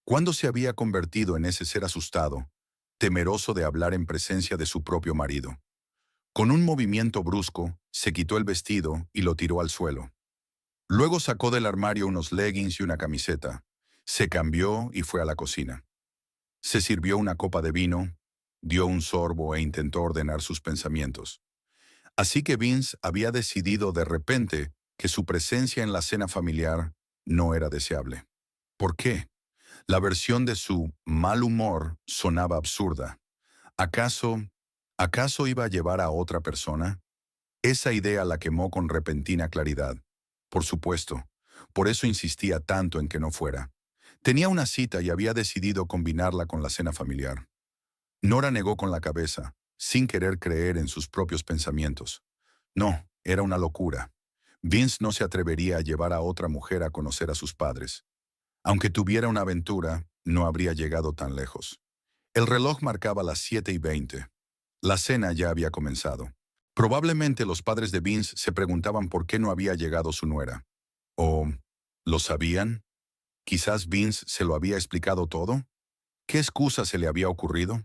¿Cuándo se había convertido en ese ser asustado, temeroso de hablar en presencia de su propio marido? Con un movimiento brusco, se quitó el vestido y lo tiró al suelo. Luego sacó del armario unos leggings y una camiseta. Se cambió y fue a la cocina. Se sirvió una copa de vino, dio un sorbo e intentó ordenar sus pensamientos. Así que Vince había decidido de repente que su presencia en la cena familiar no era deseable. ¿Por qué? La versión de su mal humor sonaba absurda. ¿Acaso iba a llevar a otra persona? Esa idea la quemó con repentina claridad. Por supuesto, por eso insistía tanto en que no fuera. Tenía una cita y había decidido combinarla con la cena familiar. Nora negó con la cabeza, sin querer creer en sus propios pensamientos. No, era una locura. Vince no se atrevería a llevar a otra mujer a conocer a sus padres. Aunque tuviera una aventura, no habría llegado tan lejos. El reloj marcaba las 7:20. La cena ya había comenzado. Probablemente los padres de Vince se preguntaban por qué no había llegado su nuera. ¿O lo sabían? ¿Quizás Vince se lo había explicado todo? ¿Qué excusa se le había ocurrido?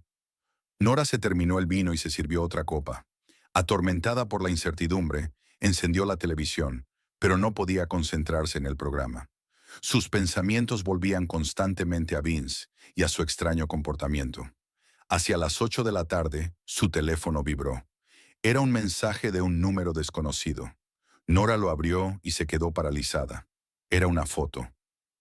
Nora se terminó el vino y se sirvió otra copa. Atormentada por la incertidumbre, encendió la televisión, pero no podía concentrarse en el programa. Sus pensamientos volvían constantemente a Vince y a su extraño comportamiento. Hacia las 8 de la tarde, su teléfono vibró. Era un mensaje de un número desconocido. Nora lo abrió y se quedó paralizada. Era una foto.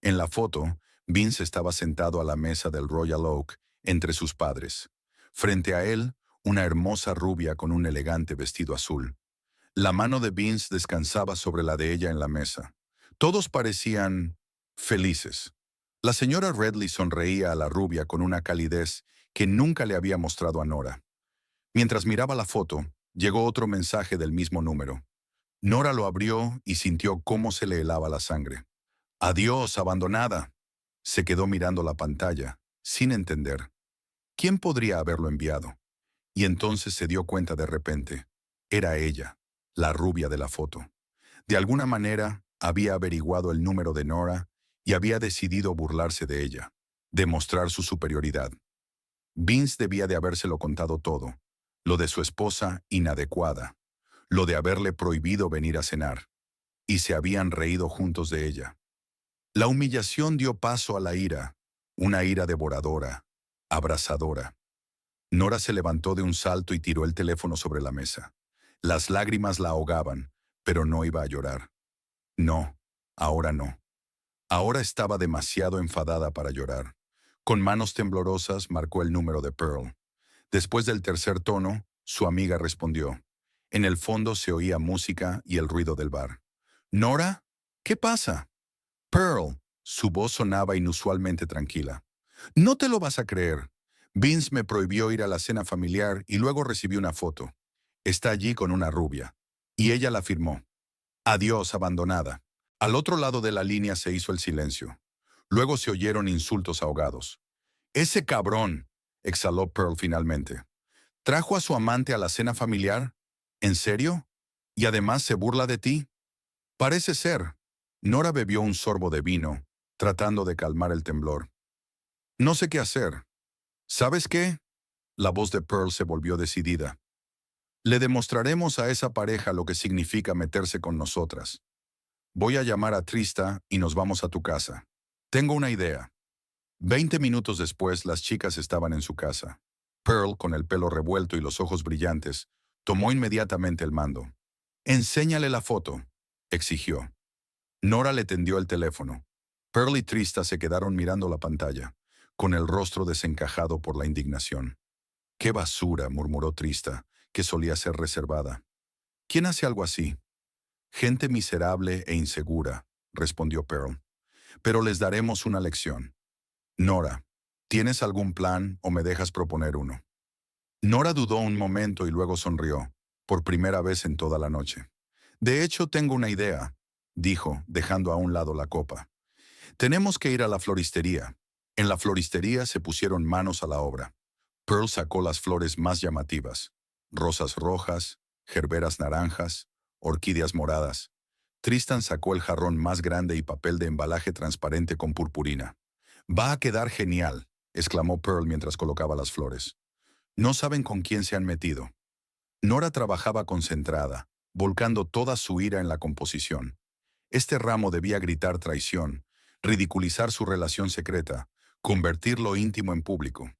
En la foto, Vince estaba sentado a la mesa del Royal Oak entre sus padres. Frente a él, una hermosa rubia con un elegante vestido azul. La mano de Vince descansaba sobre la de ella en la mesa. Todos parecían felices. La señora Redley sonreía a la rubia con una calidez que nunca le había mostrado a Nora. Mientras miraba la foto, llegó otro mensaje del mismo número. Nora lo abrió y sintió cómo se le helaba la sangre. «Adiós, abandonada». Se quedó mirando la pantalla, sin entender. ¿Quién podría haberlo enviado? Y entonces se dio cuenta de repente. Era ella, la rubia de la foto. De alguna manera, había averiguado el número de Nora y había decidido burlarse de ella, demostrar su superioridad. Vince debía de habérselo contado todo. Lo de su esposa inadecuada, lo de haberle prohibido venir a cenar, y se habían reído juntos de ella. La humillación dio paso a la ira, una ira devoradora, abrasadora. Nora se levantó de un salto y tiró el teléfono sobre la mesa. Las lágrimas la ahogaban, pero no iba a llorar. No, ahora no. Ahora estaba demasiado enfadada para llorar. Con manos temblorosas marcó el número de Pearl. Después del tercer tono, su amiga respondió. En el fondo se oía música y el ruido del bar. «¿Nora? ¿Qué pasa?» «Pearl». Su voz sonaba inusualmente tranquila. «No te lo vas a creer. Vince me prohibió ir a la cena familiar y luego recibí una foto. Está allí con una rubia. Y ella la firmó. Adiós, abandonada». Al otro lado de la línea se hizo el silencio. Luego se oyeron insultos ahogados. «Ese cabrón», exhaló Pearl finalmente. «¿Trajo a su amante a la cena familiar? ¿En serio? ¿Y además se burla de ti?» «Parece ser». Nora bebió un sorbo de vino, tratando de calmar el temblor. «No sé qué hacer». «¿Sabes qué?» La voz de Pearl se volvió decidida. «Le demostraremos a esa pareja lo que significa meterse con nosotras. Voy a llamar a Trista y nos vamos a tu casa. Tengo una idea». 20 minutos después, las chicas estaban en su casa. Pearl, con el pelo revuelto y los ojos brillantes, tomó inmediatamente el mando. «Enséñale la foto», exigió. Nora le tendió el teléfono. Pearl y Trista se quedaron mirando la pantalla, con el rostro desencajado por la indignación. «Qué basura», murmuró Trista, que solía ser reservada. «¿Quién hace algo así?» «Gente miserable e insegura», respondió Pearl. «Pero les daremos una lección. Nora, ¿tienes algún plan o me dejas proponer uno?» Nora dudó un momento y luego sonrió, por primera vez en toda la noche. «De hecho, tengo una idea», dijo, dejando a un lado la copa. «Tenemos que ir a la floristería». En la floristería se pusieron manos a la obra. Pearl sacó las flores más llamativas. Rosas rojas, gerberas naranjas, orquídeas moradas. Tristan sacó el jarrón más grande y papel de embalaje transparente con purpurina. «Va a quedar genial», exclamó Pearl mientras colocaba las flores. «No saben con quién se han metido». Nora trabajaba concentrada, volcando toda su ira en la composición. Este ramo debía gritar traición, ridiculizar su relación secreta, convertir lo íntimo en público.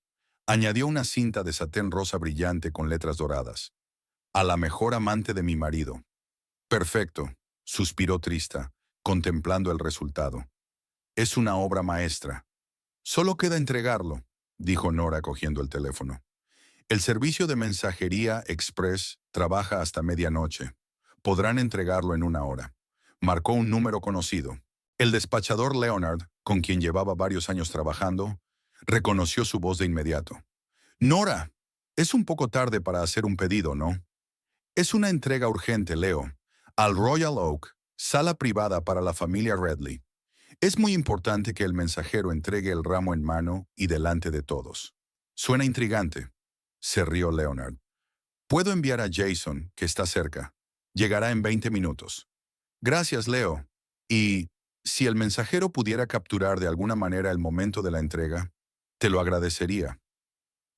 Añadió una cinta de satén rosa brillante con letras doradas. «A la mejor amante de mi marido». «Perfecto», suspiró Trista, contemplando el resultado. «Es una obra maestra». «Solo queda entregarlo», dijo Nora cogiendo el teléfono. «El servicio de mensajería express trabaja hasta medianoche. Podrán entregarlo en 1 hora». Marcó un número conocido. El despachador Leonard, con quien llevaba varios años trabajando, reconoció su voz de inmediato. «Nora, es un poco tarde para hacer un pedido, ¿no?» «Es una entrega urgente, Leo. Al Royal Oak, sala privada para la familia Redley. Es muy importante que el mensajero entregue el ramo en mano y delante de todos». «Suena intrigante», se rió Leonard. «Puedo enviar a Jason, que está cerca. Llegará en 20 minutos». «Gracias, Leo». Y si el mensajero pudiera capturar de alguna manera el momento de la entrega, te lo agradecería.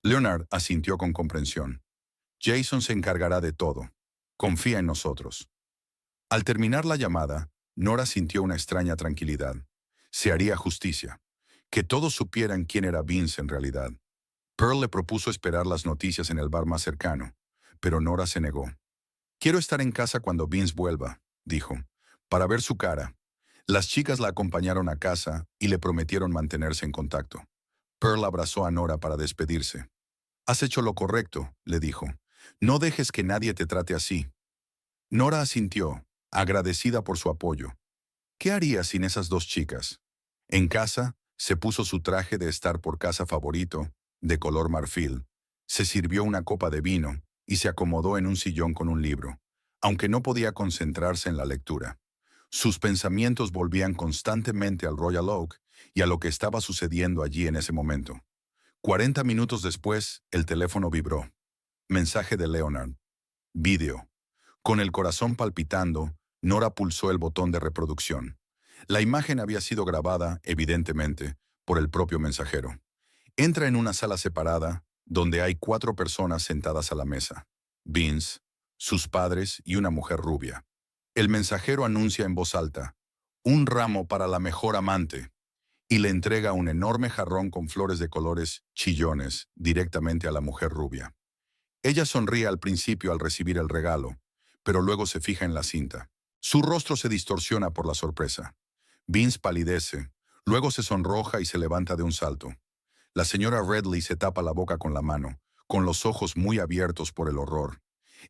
Leonard asintió con comprensión. Jason se encargará de todo. Confía en nosotros. Al terminar la llamada, Nora sintió una extraña tranquilidad. Se haría justicia. Que todos supieran quién era Vince en realidad. Pearl le propuso esperar las noticias en el bar más cercano, pero Nora se negó. Quiero estar en casa cuando Vince vuelva, dijo, para ver su cara. Las chicas la acompañaron a casa y le prometieron mantenerse en contacto. Pearl abrazó a Nora para despedirse. Has hecho lo correcto, le dijo. No dejes que nadie te trate así. Nora asintió, agradecida por su apoyo. ¿Qué haría sin esas dos chicas? En casa, se puso su traje de estar por casa favorito, de color marfil. Se sirvió una copa de vino y se acomodó en un sillón con un libro, aunque no podía concentrarse en la lectura. Sus pensamientos volvían constantemente al Royal Oak y a lo que estaba sucediendo allí en ese momento. 40 minutos después, el teléfono vibró. Mensaje de Leonard. Vídeo. Con el corazón palpitando, Nora pulsó el botón de reproducción. La imagen había sido grabada, evidentemente, por el propio mensajero. Entra en una sala separada, donde hay 4 personas sentadas a la mesa. Vince, sus padres y una mujer rubia. El mensajero anuncia en voz alta, un ramo para la mejor amante, y le entrega un enorme jarrón con flores de colores chillones directamente a la mujer rubia. Ella sonríe al principio al recibir el regalo, pero luego se fija en la cinta. Su rostro se distorsiona por la sorpresa. Vince palidece, luego se sonroja y se levanta de un salto. La señora Redley se tapa la boca con la mano, con los ojos muy abiertos por el horror.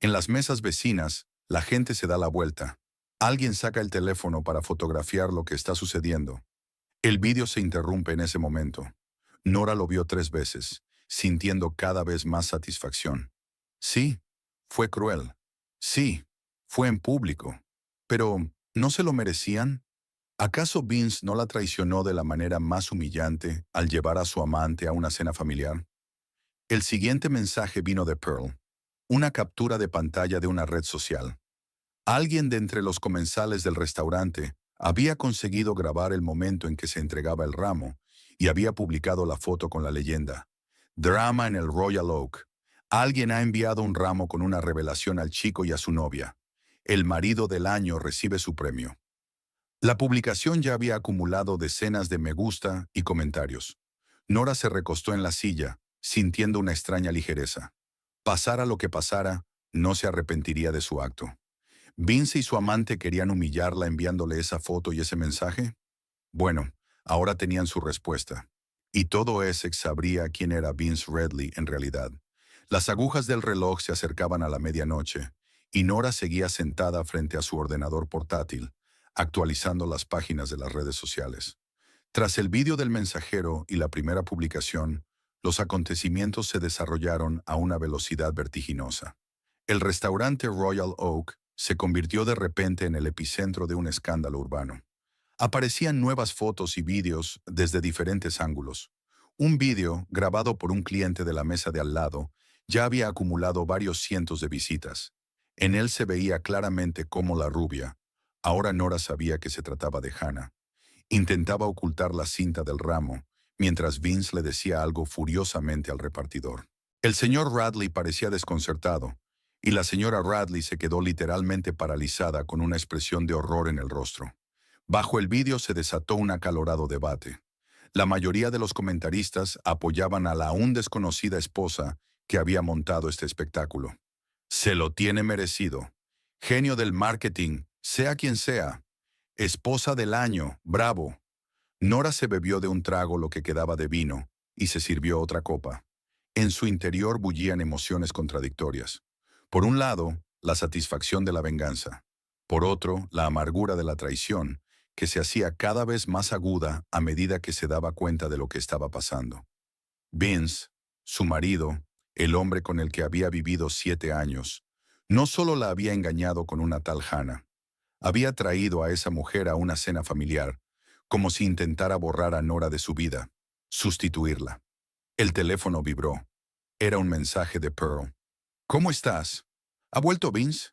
En las mesas vecinas, la gente se da la vuelta. Alguien saca el teléfono para fotografiar lo que está sucediendo. El vídeo se interrumpe en ese momento. Nora lo vio 3 veces, sintiendo cada vez más satisfacción. Sí, fue cruel. Sí, fue en público. Pero, ¿no se lo merecían? ¿Acaso Vince no la traicionó de la manera más humillante al llevar a su amante a una cena familiar? El siguiente mensaje vino de Pearl, una captura de pantalla de una red social. Alguien de entre los comensales del restaurante había conseguido grabar el momento en que se entregaba el ramo y había publicado la foto con la leyenda: Drama en el Royal Oak. Alguien ha enviado un ramo con una revelación al chico y a su novia. El marido del año recibe su premio. La publicación ya había acumulado decenas de me gusta y comentarios. Nora se recostó en la silla, sintiendo una extraña ligereza. Pasara lo que pasara, no se arrepentiría de su acto. ¿Vince y su amante querían humillarla enviándole esa foto y ese mensaje? Bueno, ahora tenían su respuesta. Y todo Essex sabría quién era Vince Redley en realidad. Las agujas del reloj se acercaban a la medianoche, y Nora seguía sentada frente a su ordenador portátil, actualizando las páginas de las redes sociales. Tras el vídeo del mensajero y la primera publicación, los acontecimientos se desarrollaron a una velocidad vertiginosa. El restaurante Royal Oak se convirtió de repente en el epicentro de un escándalo urbano. Aparecían nuevas fotos y vídeos desde diferentes ángulos. Un vídeo, grabado por un cliente de la mesa de al lado, ya había acumulado varios cientos de visitas. En él se veía claramente cómo la rubia, ahora Nora sabía que se trataba de Hannah, intentaba ocultar la cinta del ramo, mientras Vince le decía algo furiosamente al repartidor. El señor Radley parecía desconcertado, y la señora Radley se quedó literalmente paralizada con una expresión de horror en el rostro. Bajo el vídeo se desató un acalorado debate. La mayoría de los comentaristas apoyaban a la aún desconocida esposa que había montado este espectáculo. Se lo tiene merecido. Genio del marketing, sea quien sea. Esposa del año, bravo. Nora se bebió de un trago lo que quedaba de vino y se sirvió otra copa. En su interior bullían emociones contradictorias. Por un lado, la satisfacción de la venganza. Por otro, la amargura de la traición, que se hacía cada vez más aguda a medida que se daba cuenta de lo que estaba pasando. Vince, su marido, el hombre con el que había vivido 7 años, no solo la había engañado con una tal Hannah, había traído a esa mujer a una cena familiar, como si intentara borrar a Nora de su vida, sustituirla. El teléfono vibró. Era un mensaje de Pearl. ¿Cómo estás? ¿Ha vuelto Vince?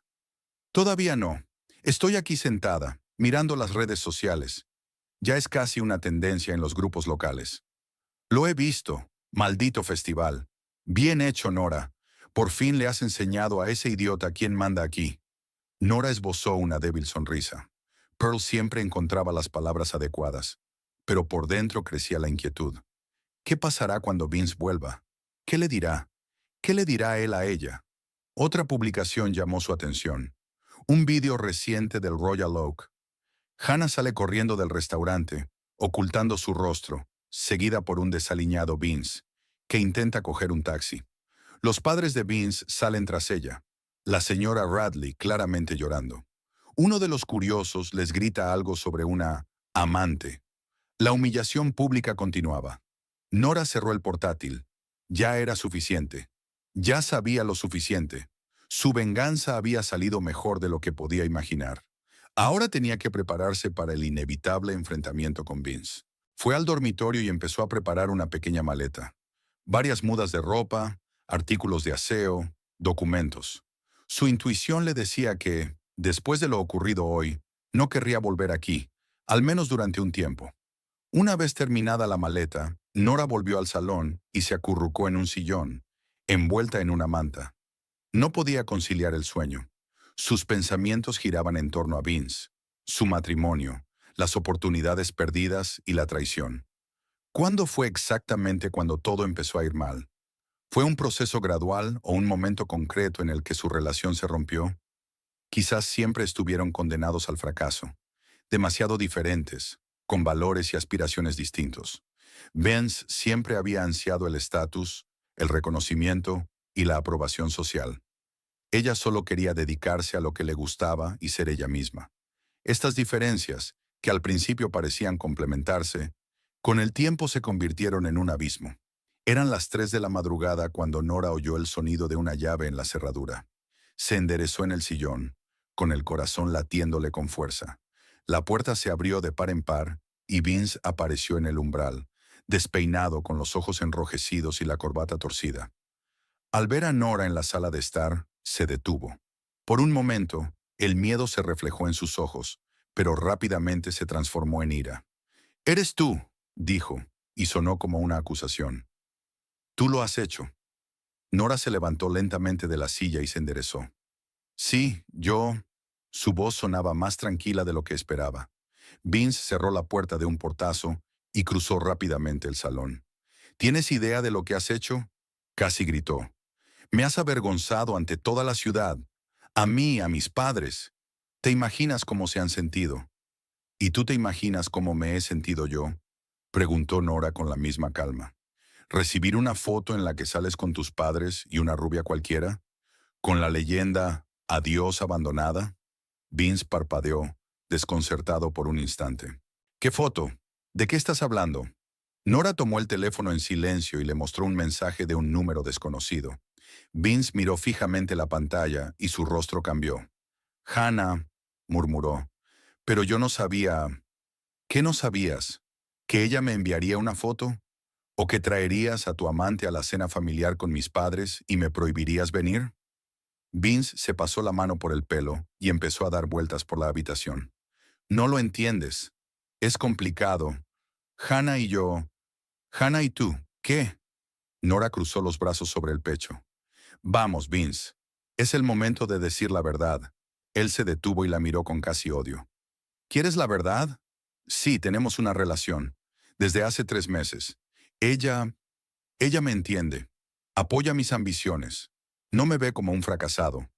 Todavía no. Estoy aquí sentada. mirando las redes sociales. Ya es casi una tendencia en los grupos locales. Lo he visto, maldito festival. Bien hecho, Nora. Por fin le has enseñado a ese idiota quién manda aquí. Nora esbozó una débil sonrisa. Pearl siempre encontraba las palabras adecuadas, pero por dentro crecía la inquietud. ¿Qué pasará cuando Vince vuelva? ¿Qué le dirá? ¿Qué le dirá él a ella? Otra publicación llamó su atención. Un vídeo reciente del Royal Oak. Hannah sale corriendo del restaurante, ocultando su rostro, seguida por un desaliñado Vince, que intenta coger un taxi. Los padres de Vince salen tras ella, la señora Radley claramente llorando. Uno de los curiosos les grita algo sobre una amante. La humillación pública continuaba. Nora cerró el portátil. Ya era suficiente. Ya sabía lo suficiente. Su venganza había salido mejor de lo que podía imaginar. Ahora tenía que prepararse para el inevitable enfrentamiento con Vince. Fue al dormitorio y empezó a preparar una pequeña maleta. Varias mudas de ropa, artículos de aseo, documentos. Su intuición le decía que, después de lo ocurrido hoy, no querría volver aquí, al menos durante un tiempo. Una vez terminada la maleta, Nora volvió al salón y se acurrucó en un sillón, envuelta en una manta. No podía conciliar el sueño. Sus pensamientos giraban en torno a Vince, su matrimonio, las oportunidades perdidas y la traición. ¿Cuándo fue exactamente cuando todo empezó a ir mal? ¿Fue un proceso gradual o un momento concreto en el que su relación se rompió? Quizás siempre estuvieron condenados al fracaso, demasiado diferentes, con valores y aspiraciones distintos. Vince siempre había ansiado el estatus, el reconocimiento y la aprobación social. Ella solo quería dedicarse a lo que le gustaba y ser ella misma. Estas diferencias, que al principio parecían complementarse, con el tiempo se convirtieron en un abismo. Eran las 3 de la madrugada cuando Nora oyó el sonido de una llave en la cerradura. Se enderezó en el sillón, con el corazón latiéndole con fuerza. La puerta se abrió de par en par y Vince apareció en el umbral, despeinado con los ojos enrojecidos y la corbata torcida. Al ver a Nora en la sala de estar, se detuvo. Por un momento, el miedo se reflejó en sus ojos, pero rápidamente se transformó en ira. «Eres tú», dijo, y sonó como una acusación. «Tú lo has hecho». Nora se levantó lentamente de la silla y se enderezó. «Sí, yo». Su voz sonaba más tranquila de lo que esperaba. Vince cerró la puerta de un portazo y cruzó rápidamente el salón. «¿Tienes idea de lo que has hecho?», casi gritó. «Me has avergonzado ante toda la ciudad. A mí, a mis padres. ¿Te imaginas cómo se han sentido?» «¿Y tú te imaginas cómo me he sentido yo?», preguntó Nora con la misma calma. «¿Recibir una foto en la que sales con tus padres y una rubia cualquiera? ¿Con la leyenda «Adiós abandonada»?» Vince parpadeó, desconcertado por un instante. «¿Qué foto? ¿De qué estás hablando?» Nora tomó el teléfono en silencio y le mostró un mensaje de un número desconocido. Vince miró fijamente la pantalla y su rostro cambió. «Hannah», murmuró, «pero yo no sabía». «¿Qué no sabías? ¿Que ella me enviaría una foto? ¿O que traerías a tu amante a la cena familiar con mis padres y me prohibirías venir?» Vince se pasó la mano por el pelo y empezó a dar vueltas por la habitación. «No lo entiendes. Es complicado. Hannah y yo. Hannah y tú. ¿Qué?» Nora cruzó los brazos sobre el pecho. «Vamos, Vince. Es el momento de decir la verdad». Él se detuvo y la miró con casi odio. «¿Quieres la verdad?» «Sí, tenemos una relación. Desde hace 3 meses. Ella me entiende. Apoya mis ambiciones. No me ve como un fracasado».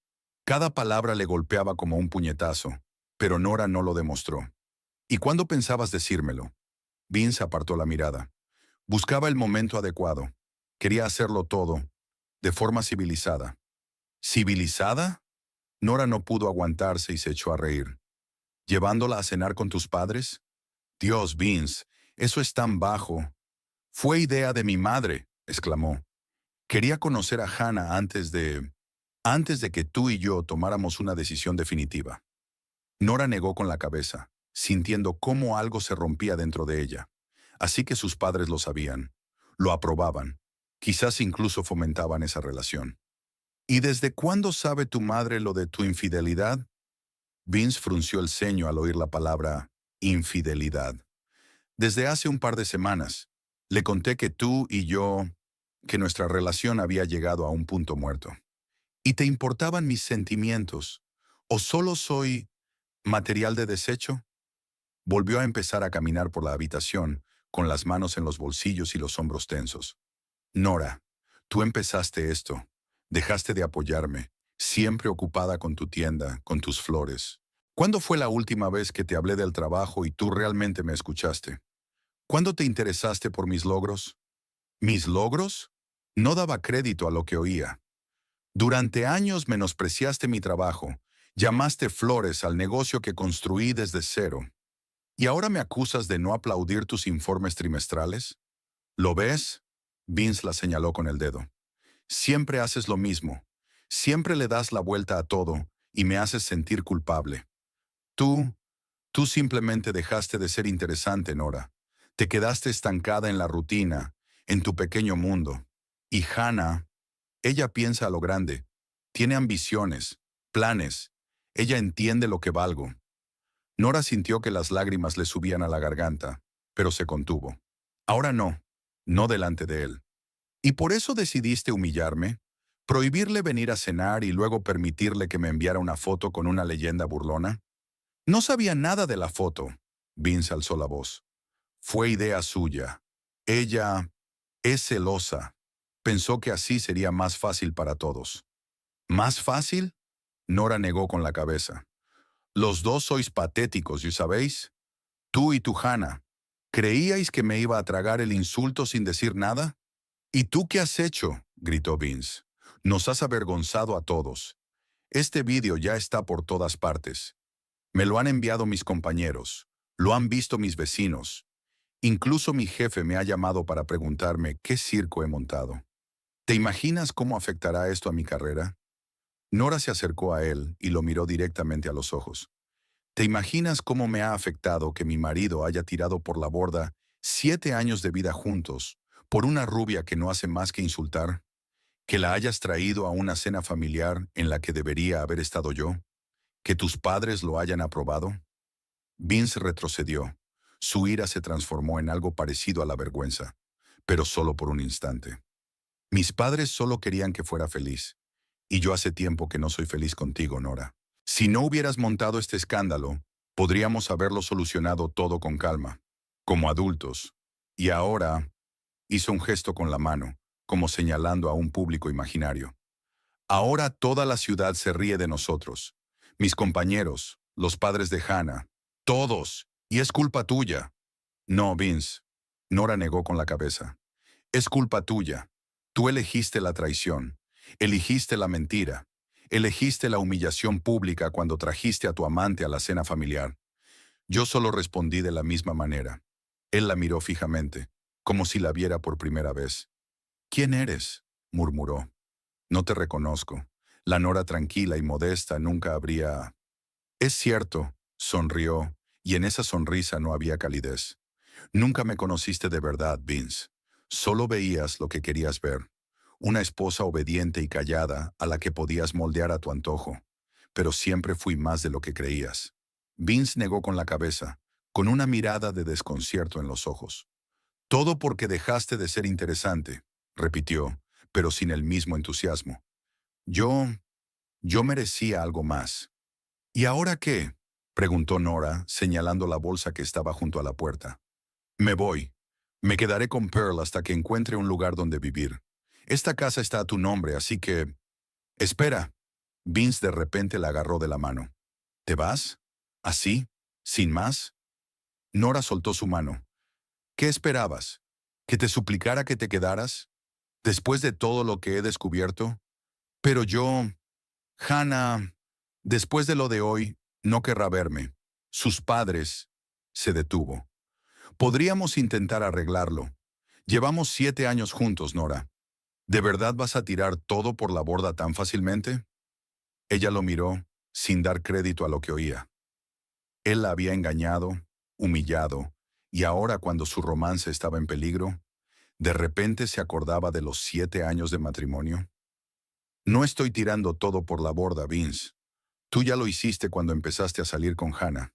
Cada palabra le golpeaba como un puñetazo, pero Nora no lo demostró. «¿Y cuándo pensabas decírmelo?» Vince apartó la mirada. Buscaba el momento adecuado. Quería hacerlo todo, de forma civilizada. ¿Civilizada? Nora no pudo aguantarse y se echó a reír. ¿Llevándola a cenar con tus padres? Dios, Vince, eso es tan bajo. Fue idea de mi madre, exclamó. Quería conocer a Hannah antes de que tú y yo tomáramos una decisión definitiva. Nora negó con la cabeza, sintiendo cómo algo se rompía dentro de ella. Así que sus padres lo sabían, lo aprobaban, quizás incluso fomentaban esa relación. ¿Y desde cuándo sabe tu madre lo de tu infidelidad? Vince frunció el ceño al oír la palabra infidelidad. Desde hace un par de semanas, le conté que tú y yo, que nuestra relación había llegado a un punto muerto. ¿Y te importaban mis sentimientos? ¿O solo soy material de desecho? Volvió a empezar a caminar por la habitación, con las manos en los bolsillos y los hombros tensos. Nora, tú empezaste esto. Dejaste de apoyarme, siempre ocupada con tu tienda, con tus flores. ¿Cuándo fue la última vez que te hablé del trabajo y tú realmente me escuchaste? ¿Cuándo te interesaste por mis logros? ¿Mis logros? No daba crédito a lo que oía. Durante años menospreciaste mi trabajo, llamaste flores al negocio que construí desde cero. ¿Y ahora me acusas de no aplaudir tus informes trimestrales? ¿Lo ves? Vince la señaló con el dedo. Siempre haces lo mismo. Siempre le das la vuelta a todo y me haces sentir culpable. Tú, tú simplemente dejaste de ser interesante, Nora. Te quedaste estancada en la rutina, en tu pequeño mundo. Y Hannah, ella piensa a lo grande. Tiene ambiciones, planes. Ella entiende lo que valgo. Nora sintió que las lágrimas le subían a la garganta, pero se contuvo. Ahora no, no delante de él. ¿Y por eso decidiste humillarme? ¿Prohibirle venir a cenar y luego permitirle que me enviara una foto con una leyenda burlona? No sabía nada de la foto. Vince alzó la voz. Fue idea suya. Ella es celosa. Pensó que así sería más fácil para todos. ¿Más fácil? Nora negó con la cabeza. Los dos sois patéticos, ¿y sabéis? Tú y tu Hannah. ¿Creíais que me iba a tragar el insulto sin decir nada? ¿Y tú qué has hecho? Gritó Vince. Nos has avergonzado a todos. Este vídeo ya está por todas partes. Me lo han enviado mis compañeros. Lo han visto mis vecinos. Incluso mi jefe me ha llamado para preguntarme qué circo he montado. ¿Te imaginas cómo afectará esto a mi carrera? Nora se acercó a él y lo miró directamente a los ojos. ¿Te imaginas cómo me ha afectado que mi marido haya tirado por la borda 7 años de vida juntos por una rubia que no hace más que insultar? ¿Que la hayas traído a una cena familiar en la que debería haber estado yo? ¿Que tus padres lo hayan aprobado? Vince retrocedió. Su ira se transformó en algo parecido a la vergüenza, pero solo por un instante. Mis padres solo querían que fuera feliz, y yo hace tiempo que no soy feliz contigo, Nora. Si no hubieras montado este escándalo, podríamos haberlo solucionado todo con calma, como adultos. Y ahora, hizo un gesto con la mano, como señalando a un público imaginario. Ahora toda la ciudad se ríe de nosotros. Mis compañeros, los padres de Hannah, todos. Y es culpa tuya. No, Vince. Nora negó con la cabeza. Es culpa tuya. Tú elegiste la traición. Elegiste la mentira. Elegiste la humillación pública cuando trajiste a tu amante a la cena familiar. Yo solo respondí de la misma manera. Él la miró fijamente, como si la viera por primera vez. ¿Quién eres? Murmuró. No te reconozco. La Nora tranquila y modesta nunca habría... Es cierto, sonrió, y en esa sonrisa no había calidez. Nunca me conociste de verdad, Vince. Solo veías lo que querías ver. Una esposa obediente y callada a la que podías moldear a tu antojo. Pero siempre fui más de lo que creías. Vince negó con la cabeza, con una mirada de desconcierto en los ojos. Todo porque dejaste de ser interesante, repitió, pero sin el mismo entusiasmo. Yo, yo merecía algo más. ¿Y ahora qué? Preguntó Nora, señalando la bolsa que estaba junto a la puerta. Me voy. Me quedaré con Pearl hasta que encuentre un lugar donde vivir. Esta casa está a tu nombre, así que... Espera. Vince de repente la agarró de la mano. ¿Te vas? ¿Así? ¿Sin más? Nora soltó su mano. ¿Qué esperabas? ¿Que te suplicara que te quedaras? ¿Después de todo lo que he descubierto? Pero yo... Hannah, después de lo de hoy, no querrá verme. Sus padres... Se detuvo. Podríamos intentar arreglarlo. Llevamos 7 años juntos, Nora. ¿De verdad vas a tirar todo por la borda tan fácilmente? Ella lo miró, sin dar crédito a lo que oía. Él la había engañado, humillado, y ahora cuando su romance estaba en peligro, de repente se acordaba de los 7 años de matrimonio. No estoy tirando todo por la borda, Vince. Tú ya lo hiciste cuando empezaste a salir con Hannah.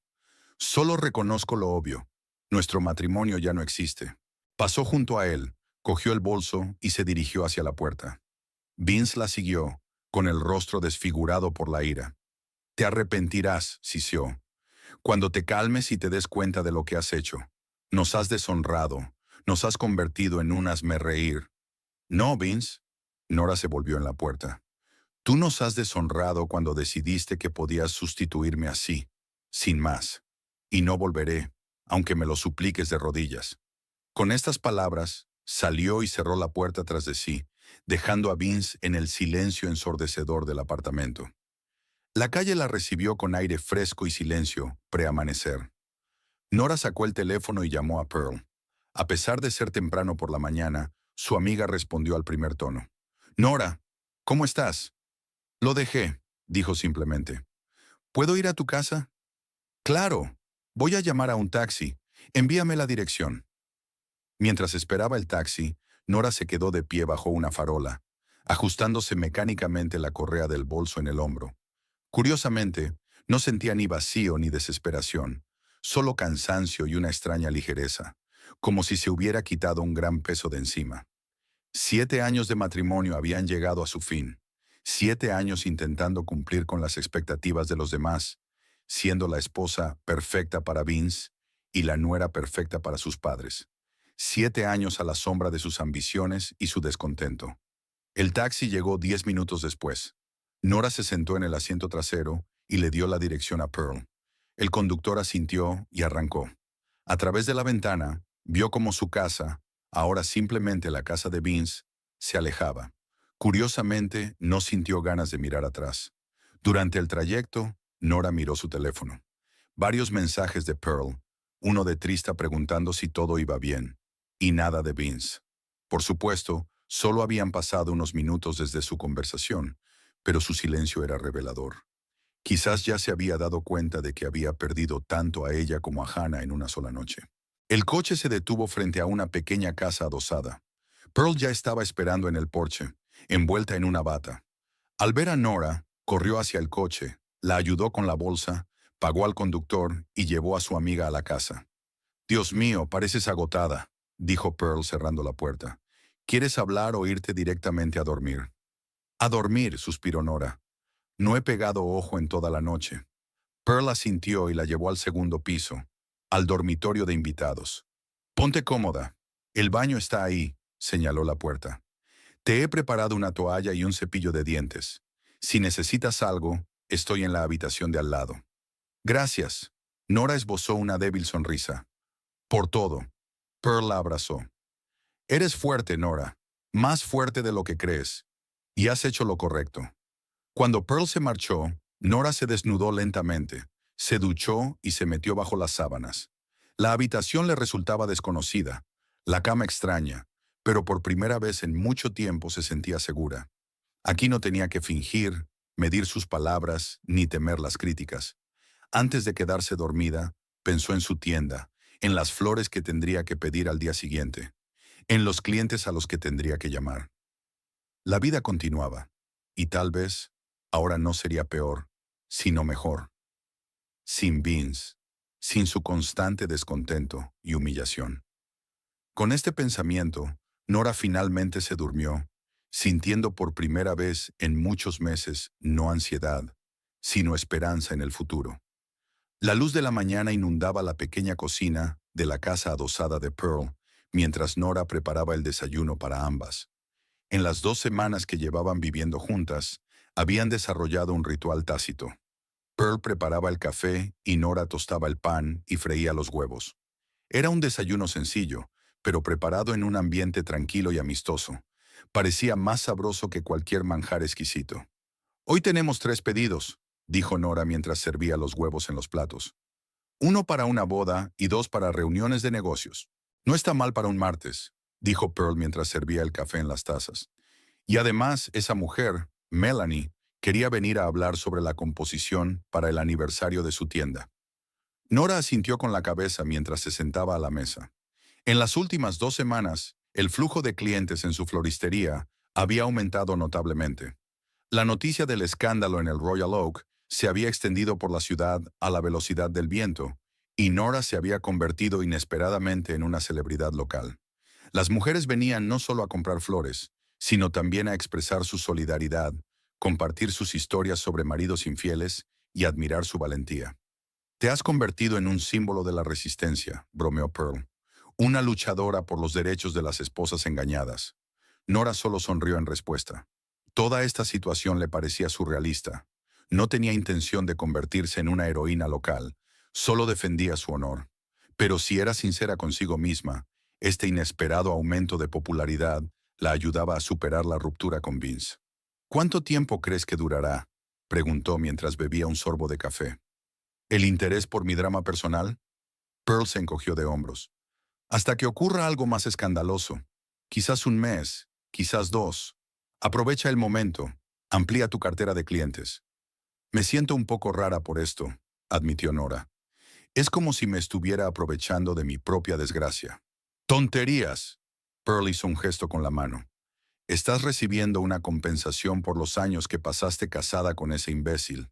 Solo reconozco lo obvio. Nuestro matrimonio ya no existe. Pasó junto a él, cogió el bolso y se dirigió hacia la puerta. Vince la siguió, con el rostro desfigurado por la ira. Te arrepentirás, sisió, cuando te calmes y te des cuenta de lo que has hecho. Nos has deshonrado, nos has convertido en un hazmerreír. No, Vince. Nora se volvió en la puerta. Tú nos has deshonrado cuando decidiste que podías sustituirme así, sin más. Y no volveré, aunque me lo supliques de rodillas. Con estas palabras, salió y cerró la puerta tras de sí, dejando a Vince en el silencio ensordecedor del apartamento. La calle la recibió con aire fresco y silencio, preamanecer. Nora sacó el teléfono y llamó a Pearl. A pesar de ser temprano por la mañana, su amiga respondió al primer tono. Nora, ¿cómo estás? Lo dejé, dijo simplemente. ¿Puedo ir a tu casa? Claro. Voy a llamar a un taxi. Envíame la dirección. Mientras esperaba el taxi, Nora se quedó de pie bajo una farola, ajustándose mecánicamente la correa del bolso en el hombro. Curiosamente, no sentía ni vacío ni desesperación, solo cansancio y una extraña ligereza, como si se hubiera quitado un gran peso de encima. 7 años de matrimonio habían llegado a su fin. 7 años intentando cumplir con las expectativas de los demás, siendo la esposa perfecta para Vince y la nuera perfecta para sus padres. 7 años a la sombra de sus ambiciones y su descontento. El taxi llegó 10 minutos después. Nora se sentó en el asiento trasero y le dio la dirección a Pearl. El conductor asintió y arrancó. A través de la ventana, vio cómo su casa, ahora simplemente la casa de Vince, se alejaba. Curiosamente, no sintió ganas de mirar atrás. Durante el trayecto, Nora miró su teléfono. Varios mensajes de Pearl, uno de Trista preguntando si todo iba bien, y nada de Vince. Por supuesto, solo habían pasado unos minutos desde su conversación, pero su silencio era revelador. Quizás ya se había dado cuenta de que había perdido tanto a ella como a Hannah en una sola noche. El coche se detuvo frente a una pequeña casa adosada. Pearl ya estaba esperando en el porche, envuelta en una bata. Al ver a Nora, corrió hacia el coche, la ayudó con la bolsa, pagó al conductor y llevó a su amiga a la casa. «Dios mío, pareces agotada», dijo Pearl cerrando la puerta. «¿Quieres hablar o irte directamente a dormir?» «A dormir», suspiró Nora. «No he pegado ojo en toda la noche». Pearl asintió y la llevó al segundo piso, al dormitorio de invitados. «Ponte cómoda. El baño está ahí», señaló la puerta. «Te he preparado una toalla y un cepillo de dientes. Si necesitas algo, estoy en la habitación de al lado». «Gracias». Nora esbozó una débil sonrisa. «Por todo». Pearl la abrazó. «Eres fuerte, Nora. Más fuerte de lo que crees. Y has hecho lo correcto». Cuando Pearl se marchó, Nora se desnudó lentamente, se duchó y se metió bajo las sábanas. La habitación le resultaba desconocida, la cama extraña, pero por primera vez en mucho tiempo se sentía segura. Aquí no tenía que fingir, medir sus palabras, ni temer las críticas. Antes de quedarse dormida, pensó en su tienda, en las flores que tendría que pedir al día siguiente, en los clientes a los que tendría que llamar. La vida continuaba, y tal vez, ahora no sería peor, sino mejor. Sin Vince, sin su constante descontento y humillación. Con este pensamiento, Nora finalmente se durmió, sintiendo por primera vez en muchos meses no ansiedad, sino esperanza en el futuro. La luz de la mañana inundaba la pequeña cocina de la casa adosada de Pearl, mientras Nora preparaba el desayuno para ambas. En las 2 semanas que llevaban viviendo juntas, habían desarrollado un ritual tácito. Pearl preparaba el café y Nora tostaba el pan y freía los huevos. Era un desayuno sencillo, pero preparado en un ambiente tranquilo y amistoso. Parecía más sabroso que cualquier manjar exquisito. «Hoy tenemos 3 pedidos», dijo Nora mientras servía los huevos en los platos. «Uno para una boda y 2 para reuniones de negocios. No está mal para un martes», dijo Pearl mientras servía el café en las tazas. «Y además, esa mujer, Melanie, quería venir a hablar sobre la composición para el aniversario de su tienda». Nora asintió con la cabeza mientras se sentaba a la mesa. En las últimas 2 semanas, el flujo de clientes en su floristería había aumentado notablemente. La noticia del escándalo en el Royal Oak se había extendido por la ciudad a la velocidad del viento, y Nora se había convertido inesperadamente en una celebridad local. Las mujeres venían no solo a comprar flores, sino también a expresar su solidaridad, compartir sus historias sobre maridos infieles y admirar su valentía. Te has convertido en un símbolo de la resistencia, bromeó Pearl, una luchadora por los derechos de las esposas engañadas. Nora solo sonrió en respuesta. Toda esta situación le parecía surrealista. No tenía intención de convertirse en una heroína local, solo defendía su honor. Pero si era sincera consigo misma, este inesperado aumento de popularidad la ayudaba a superar la ruptura con Vince. ¿Cuánto tiempo crees que durará?, preguntó mientras bebía un sorbo de café. ¿El interés por mi drama personal? Pearl se encogió de hombros. Hasta que ocurra algo más escandaloso. Quizás un mes, quizás dos. Aprovecha el momento. Amplía tu cartera de clientes. Me siento un poco rara por esto, admitió Nora. Es como si me estuviera aprovechando de mi propia desgracia. ¡Tonterías! Pearl hizo un gesto con la mano. Estás recibiendo una compensación por los años que pasaste casada con ese imbécil.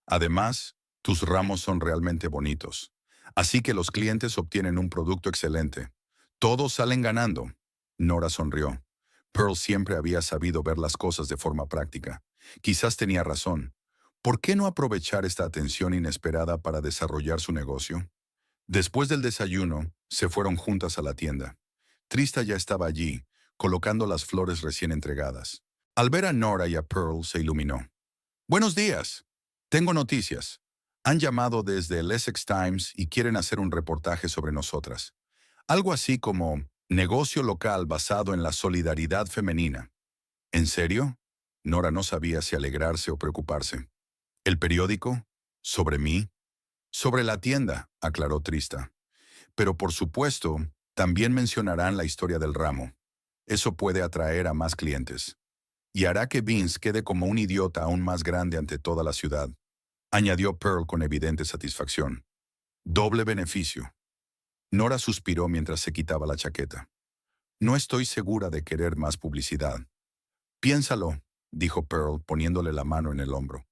Además, tus ramos son realmente bonitos. Así que los clientes obtienen un producto excelente. Todos salen ganando. Nora sonrió. Pearl siempre había sabido ver las cosas de forma práctica. Quizás tenía razón. ¿Por qué no aprovechar esta atención inesperada para desarrollar su negocio? Después del desayuno, se fueron juntas a la tienda. Trista ya estaba allí, colocando las flores recién entregadas. Al ver a Nora y a Pearl, se iluminó. Buenos días. Tengo noticias. Han llamado desde el Essex Times y quieren hacer un reportaje sobre nosotras. Algo así como negocio local basado en la solidaridad femenina. ¿En serio? Nora no sabía si alegrarse o preocuparse. ¿El periódico? ¿Sobre mí? Sobre la tienda, aclaró Trista. Pero por supuesto, también mencionarán la historia del ramo. Eso puede atraer a más clientes. Y hará que Vince quede como un idiota aún más grande ante toda la ciudad, añadió Pearl con evidente satisfacción. Doble beneficio. Nora suspiró mientras se quitaba la chaqueta. No estoy segura de querer más publicidad. Piénsalo, dijo Pearl poniéndole la mano en el hombro.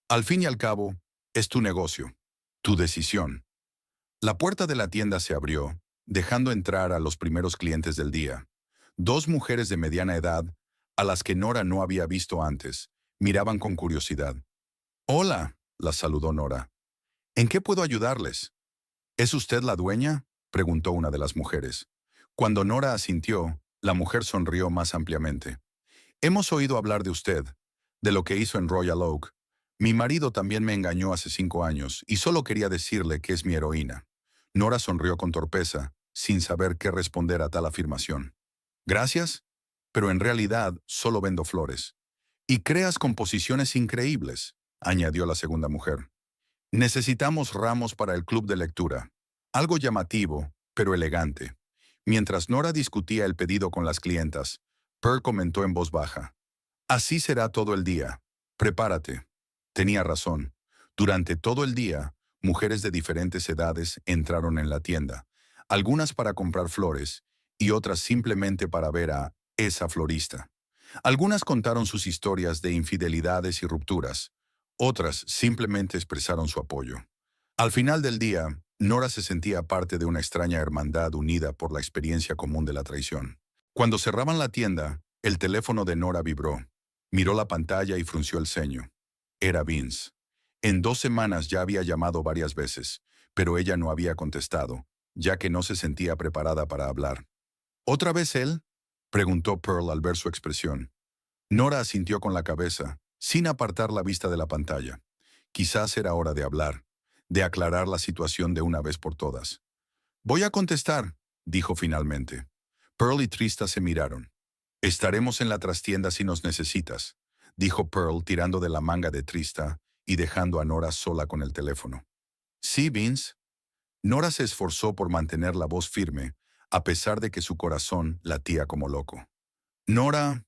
Al fin y al cabo, es tu negocio, tu decisión. La puerta de la tienda se abrió, dejando entrar a los primeros clientes del día. Dos mujeres de mediana edad, a las que Nora no había visto antes, miraban con curiosidad. Hola, las saludó Nora. ¿En qué puedo ayudarles? ¿Es usted la dueña?, preguntó una de las mujeres. Cuando Nora asintió, la mujer sonrió más ampliamente. Hemos oído hablar de usted, de lo que hizo en Royal Oak. Mi marido también me engañó hace 5 años y solo quería decirle que es mi heroína. Nora sonrió con torpeza, sin saber qué responder a tal afirmación. Gracias, pero en realidad solo vendo flores. Y creas composiciones increíbles, añadió la segunda mujer. Necesitamos ramos para el club de lectura. Algo llamativo, pero elegante. Mientras Nora discutía el pedido con las clientas, Pearl comentó en voz baja. Así será todo el día. Prepárate. Tenía razón. Durante todo el día, mujeres de diferentes edades entraron en la tienda, algunas para comprar flores y otras simplemente para ver a esa florista. Algunas contaron sus historias de infidelidades y rupturas, otras simplemente expresaron su apoyo. Al final del día, Nora se sentía parte de una extraña hermandad unida por la experiencia común de la traición. Cuando cerraban la tienda, el teléfono de Nora vibró. Miró la pantalla y frunció el ceño. Era Vince. En 2 semanas ya había llamado varias veces, pero ella no había contestado, ya que no se sentía preparada para hablar. ¿Otra vez él?, preguntó Pearl al ver su expresión. Nora asintió con la cabeza, sin apartar la vista de la pantalla. Quizás era hora de hablar, de aclarar la situación de una vez por todas. Voy a contestar, dijo finalmente. Pearl y Trista se miraron. Estaremos en la trastienda si nos necesitas, dijo Pearl tirando de la manga de Trista y dejando a Nora sola con el teléfono. Sí, Vince. Nora se esforzó por mantener la voz firme, a pesar de que su corazón latía como loco. Nora,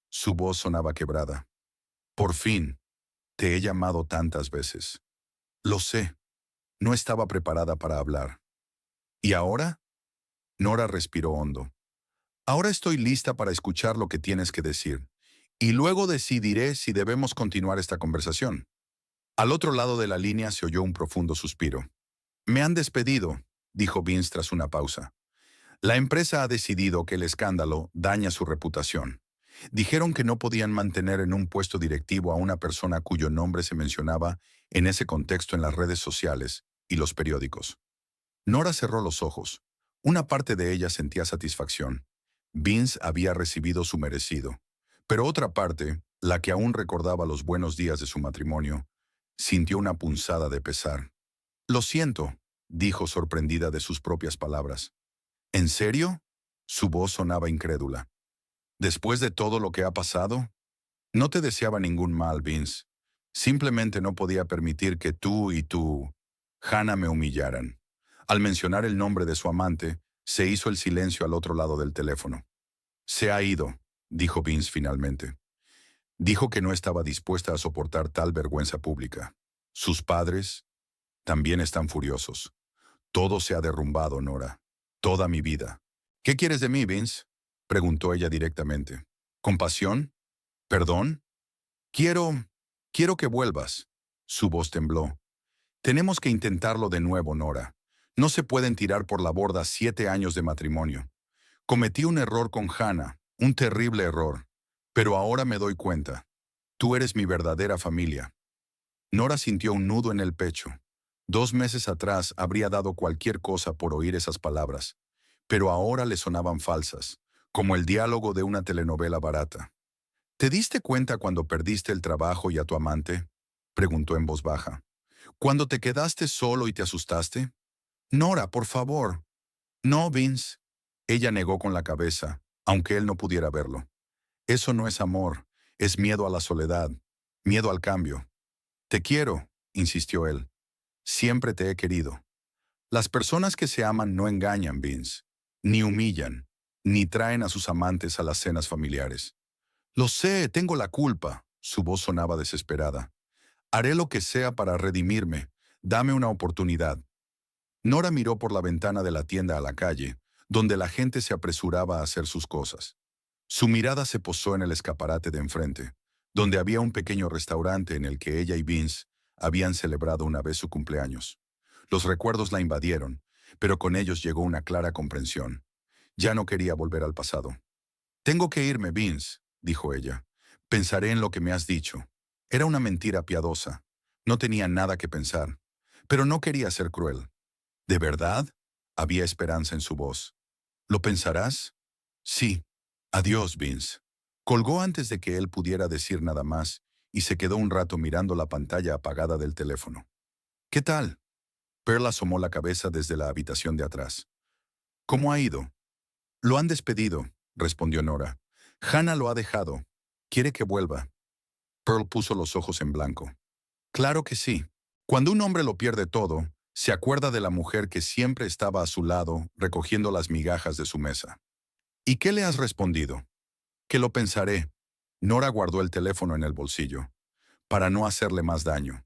su voz sonaba quebrada. Por fin, te he llamado tantas veces. Lo sé, no estaba preparada para hablar. ¿Y ahora? Nora respiró hondo. Ahora estoy lista para escuchar lo que tienes que decir, y luego decidiré si debemos continuar esta conversación. Al otro lado de la línea se oyó un profundo suspiro. Me han despedido, dijo Vince tras una pausa. La empresa ha decidido que el escándalo daña su reputación. Dijeron que no podían mantener en un puesto directivo a una persona cuyo nombre se mencionaba en ese contexto en las redes sociales y los periódicos. Nora cerró los ojos. Una parte de ella sentía satisfacción. Vince había recibido su merecido. Pero otra parte, la que aún recordaba los buenos días de su matrimonio, sintió una punzada de pesar. Lo siento, dijo sorprendida de sus propias palabras. ¿En serio? Su voz sonaba incrédula. ¿Después de todo lo que ha pasado? No te deseaba ningún mal, Vince. Simplemente no podía permitir que tú y Hannah me humillaran. Al mencionar el nombre de su amante, se hizo el silencio al otro lado del teléfono. Se ha ido, dijo Vince finalmente. Dijo que no estaba dispuesta a soportar tal vergüenza pública. Sus padres también están furiosos. Todo se ha derrumbado, Nora. Toda mi vida. ¿Qué quieres de mí, Vince? Preguntó ella directamente. ¿Compasión? ¿Perdón? Quiero... quiero que vuelvas. Su voz tembló. Tenemos que intentarlo de nuevo, Nora. No se pueden tirar por la borda 7 años de matrimonio. Cometí un error con Hannah, un terrible error. Pero ahora me doy cuenta. Tú eres mi verdadera familia. Nora sintió un nudo en el pecho. 2 meses atrás habría dado cualquier cosa por oír esas palabras, pero ahora le sonaban falsas, como el diálogo de una telenovela barata. ¿Te diste cuenta cuando perdiste el trabajo y a tu amante? Preguntó en voz baja. ¿Cuando te quedaste solo y te asustaste? Nora, por favor. No, Vince. Ella negó con la cabeza, aunque él no pudiera verlo. Eso no es amor, es miedo a la soledad, miedo al cambio. Te quiero, insistió él. Siempre te he querido. Las personas que se aman no engañan, Vince, ni humillan, ni traen a sus amantes a las cenas familiares. Lo sé, tengo la culpa. Su voz sonaba desesperada. Haré lo que sea para redimirme. Dame una oportunidad. Nora miró por la ventana de la tienda a la calle, donde la gente se apresuraba a hacer sus cosas. Su mirada se posó en el escaparate de enfrente, donde había un pequeño restaurante en el que ella y Vince habían celebrado una vez su cumpleaños. Los recuerdos la invadieron, pero con ellos llegó una clara comprensión. Ya no quería volver al pasado. Tengo que irme, Vince, dijo ella. Pensaré en lo que me has dicho. Era una mentira piadosa. No tenía nada que pensar, pero no quería ser cruel. ¿De verdad? Había esperanza en su voz. ¿Lo pensarás? Sí. Adiós, Vince. Colgó antes de que él pudiera decir nada más y se quedó un rato mirando la pantalla apagada del teléfono. ¿Qué tal? Pearl asomó la cabeza desde la habitación de atrás. ¿Cómo ha ido? Lo han despedido, respondió Nora. Hannah lo ha dejado. Quiere que vuelva. Pearl puso los ojos en blanco. Claro que sí. Cuando un hombre lo pierde todo, se acuerda de la mujer que siempre estaba a su lado recogiendo las migajas de su mesa. ¿Y qué le has respondido? Que lo pensaré. Nora guardó el teléfono en el bolsillo, para no hacerle más daño.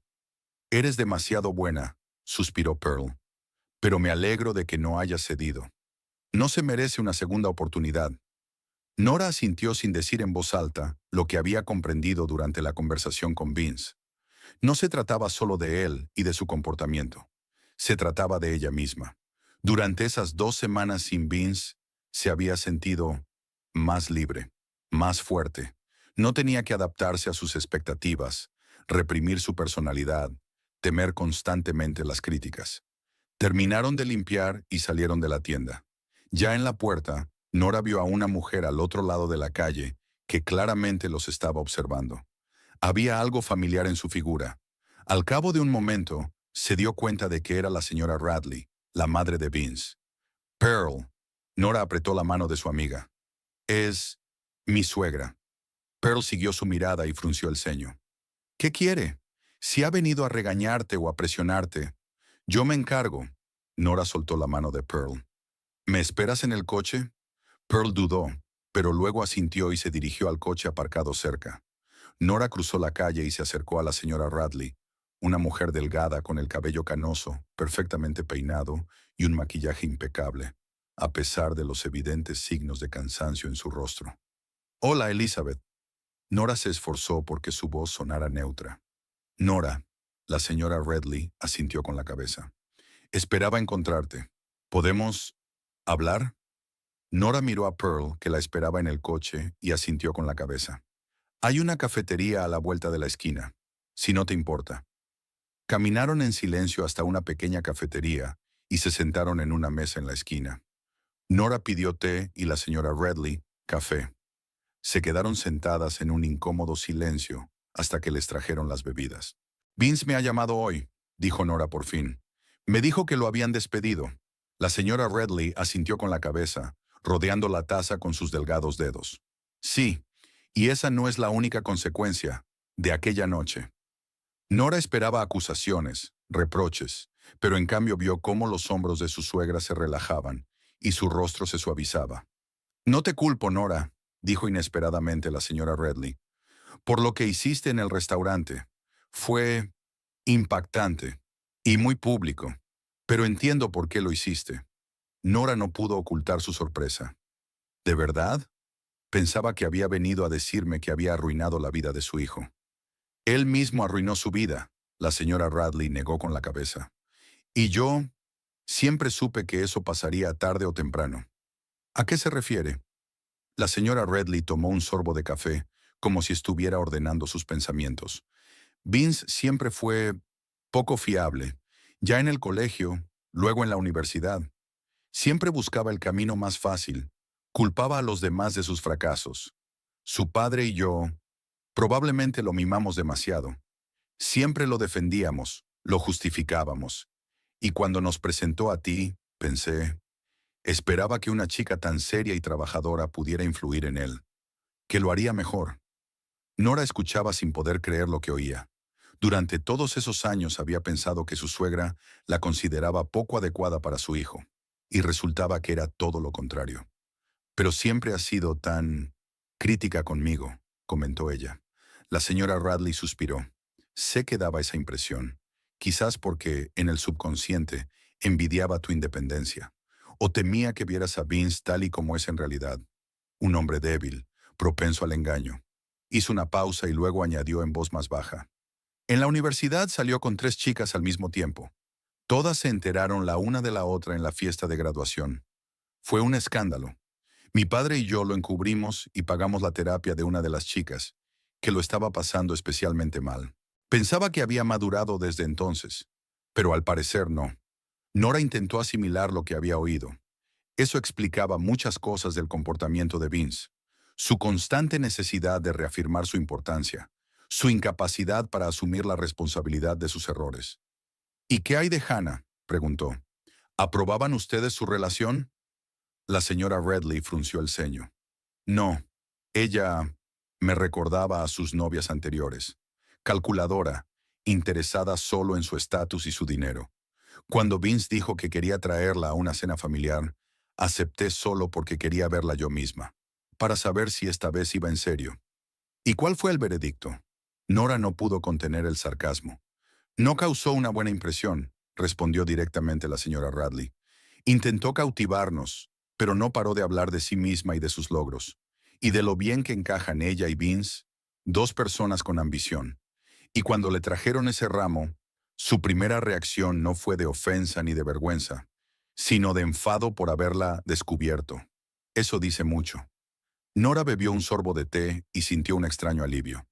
Eres demasiado buena, suspiró Pearl. Pero me alegro de que no hayas cedido. No se merece una segunda oportunidad. Nora asintió sin decir en voz alta lo que había comprendido durante la conversación con Vince. No se trataba solo de él y de su comportamiento. Se trataba de ella misma. Durante esas 2 semanas sin Vince, se había sentido más libre, más fuerte. No tenía que adaptarse a sus expectativas, reprimir su personalidad, temer constantemente las críticas. Terminaron de limpiar y salieron de la tienda. Ya en la puerta, Nora vio a una mujer al otro lado de la calle que claramente los estaba observando. Había algo familiar en su figura. Al cabo de un momento, se dio cuenta de que era la señora Radley, la madre de Vince. Pearl. Nora apretó la mano de su amiga. Es mi suegra. Pearl siguió su mirada y frunció el ceño. ¿Qué quiere? Si ha venido a regañarte o a presionarte, yo me encargo. Nora soltó la mano de Pearl. ¿Me esperas en el coche? Pearl dudó, pero luego asintió y se dirigió al coche aparcado cerca. Nora cruzó la calle y se acercó a la señora Radley, una mujer delgada con el cabello canoso, perfectamente peinado y un maquillaje impecable, a pesar de los evidentes signos de cansancio en su rostro. Hola, Elizabeth. Nora se esforzó porque su voz sonara neutra. Nora, La señora Redley asintió con la cabeza. Esperaba encontrarte. ¿Podemos hablar? Nora miró a Pearl, que la esperaba en el coche, y asintió con la cabeza. Hay una cafetería a la vuelta de la esquina, si no te importa. Caminaron en silencio hasta una pequeña cafetería y se sentaron en una mesa en la esquina. Nora pidió té y la señora Redley, café. Se quedaron sentadas en un incómodo silencio hasta que les trajeron las bebidas. Vince me ha llamado hoy, dijo Nora por fin. Me dijo que lo habían despedido. La señora Redley asintió con la cabeza, rodeando la taza con sus delgados dedos. Sí, y esa no es la única consecuencia de aquella noche. Nora esperaba acusaciones, reproches, pero en cambio vio cómo los hombros de su suegra se relajaban y su rostro se suavizaba. No te culpo, Nora, dijo inesperadamente la señora Redley, por lo que hiciste en el restaurante. Fue impactante y muy público, pero entiendo por qué lo hiciste. Nora no pudo ocultar su sorpresa. ¿De verdad? Pensaba que había venido a decirme que había arruinado la vida de su hijo. Él mismo arruinó su vida, la señora Radley negó con la cabeza. Y yo siempre supe que eso pasaría tarde o temprano. ¿A qué se refiere? La señora Radley tomó un sorbo de café, como si estuviera ordenando sus pensamientos. Vince siempre fue poco fiable, ya en el colegio, luego en la universidad. Siempre buscaba el camino más fácil, culpaba a los demás de sus fracasos. Su padre y yo probablemente lo mimamos demasiado. Siempre lo defendíamos, lo justificábamos. Y cuando nos presentó a ti, pensé, esperaba que una chica tan seria y trabajadora pudiera influir en él, que lo haría mejor. Nora escuchaba sin poder creer lo que oía. Durante todos esos años había pensado que su suegra la consideraba poco adecuada para su hijo, y resultaba que era todo lo contrario. Pero siempre ha sido tan crítica conmigo, comentó ella. La señora Radley suspiró. Sé que daba esa impresión, quizás porque, en el subconsciente, envidiaba tu independencia, o temía que vieras a Vince tal y como es en realidad, un hombre débil, propenso al engaño. Hizo una pausa y luego añadió en voz más baja. En la universidad salió con 3 chicas al mismo tiempo. Todas se enteraron la una de la otra en la fiesta de graduación. Fue un escándalo. Mi padre y yo lo encubrimos y pagamos la terapia de una de las chicas, que lo estaba pasando especialmente mal. Pensaba que había madurado desde entonces, pero al parecer no. Nora intentó asimilar lo que había oído. Eso explicaba muchas cosas del comportamiento de Vince. Su constante necesidad de reafirmar su importancia, su incapacidad para asumir la responsabilidad de sus errores. ¿Y qué hay de Hannah?, preguntó. ¿Aprobaban ustedes su relación? La señora Redley frunció el ceño. No, ella me recordaba a sus novias anteriores. Calculadora, interesada solo en su estatus y su dinero. Cuando Vince dijo que quería traerla a una cena familiar, acepté solo porque quería verla yo misma, para saber si esta vez iba en serio. ¿Y cuál fue el veredicto? Nora no pudo contener el sarcasmo. No causó una buena impresión, respondió directamente la señora Radley. Intentó cautivarnos, pero no paró de hablar de sí misma y de sus logros, y de lo bien que encajan ella y Vince, 2 personas con ambición. Y cuando le trajeron ese ramo, su primera reacción no fue de ofensa ni de vergüenza, sino de enfado por haberla descubierto. Eso dice mucho. Nora bebió un sorbo de té y sintió un extraño alivio.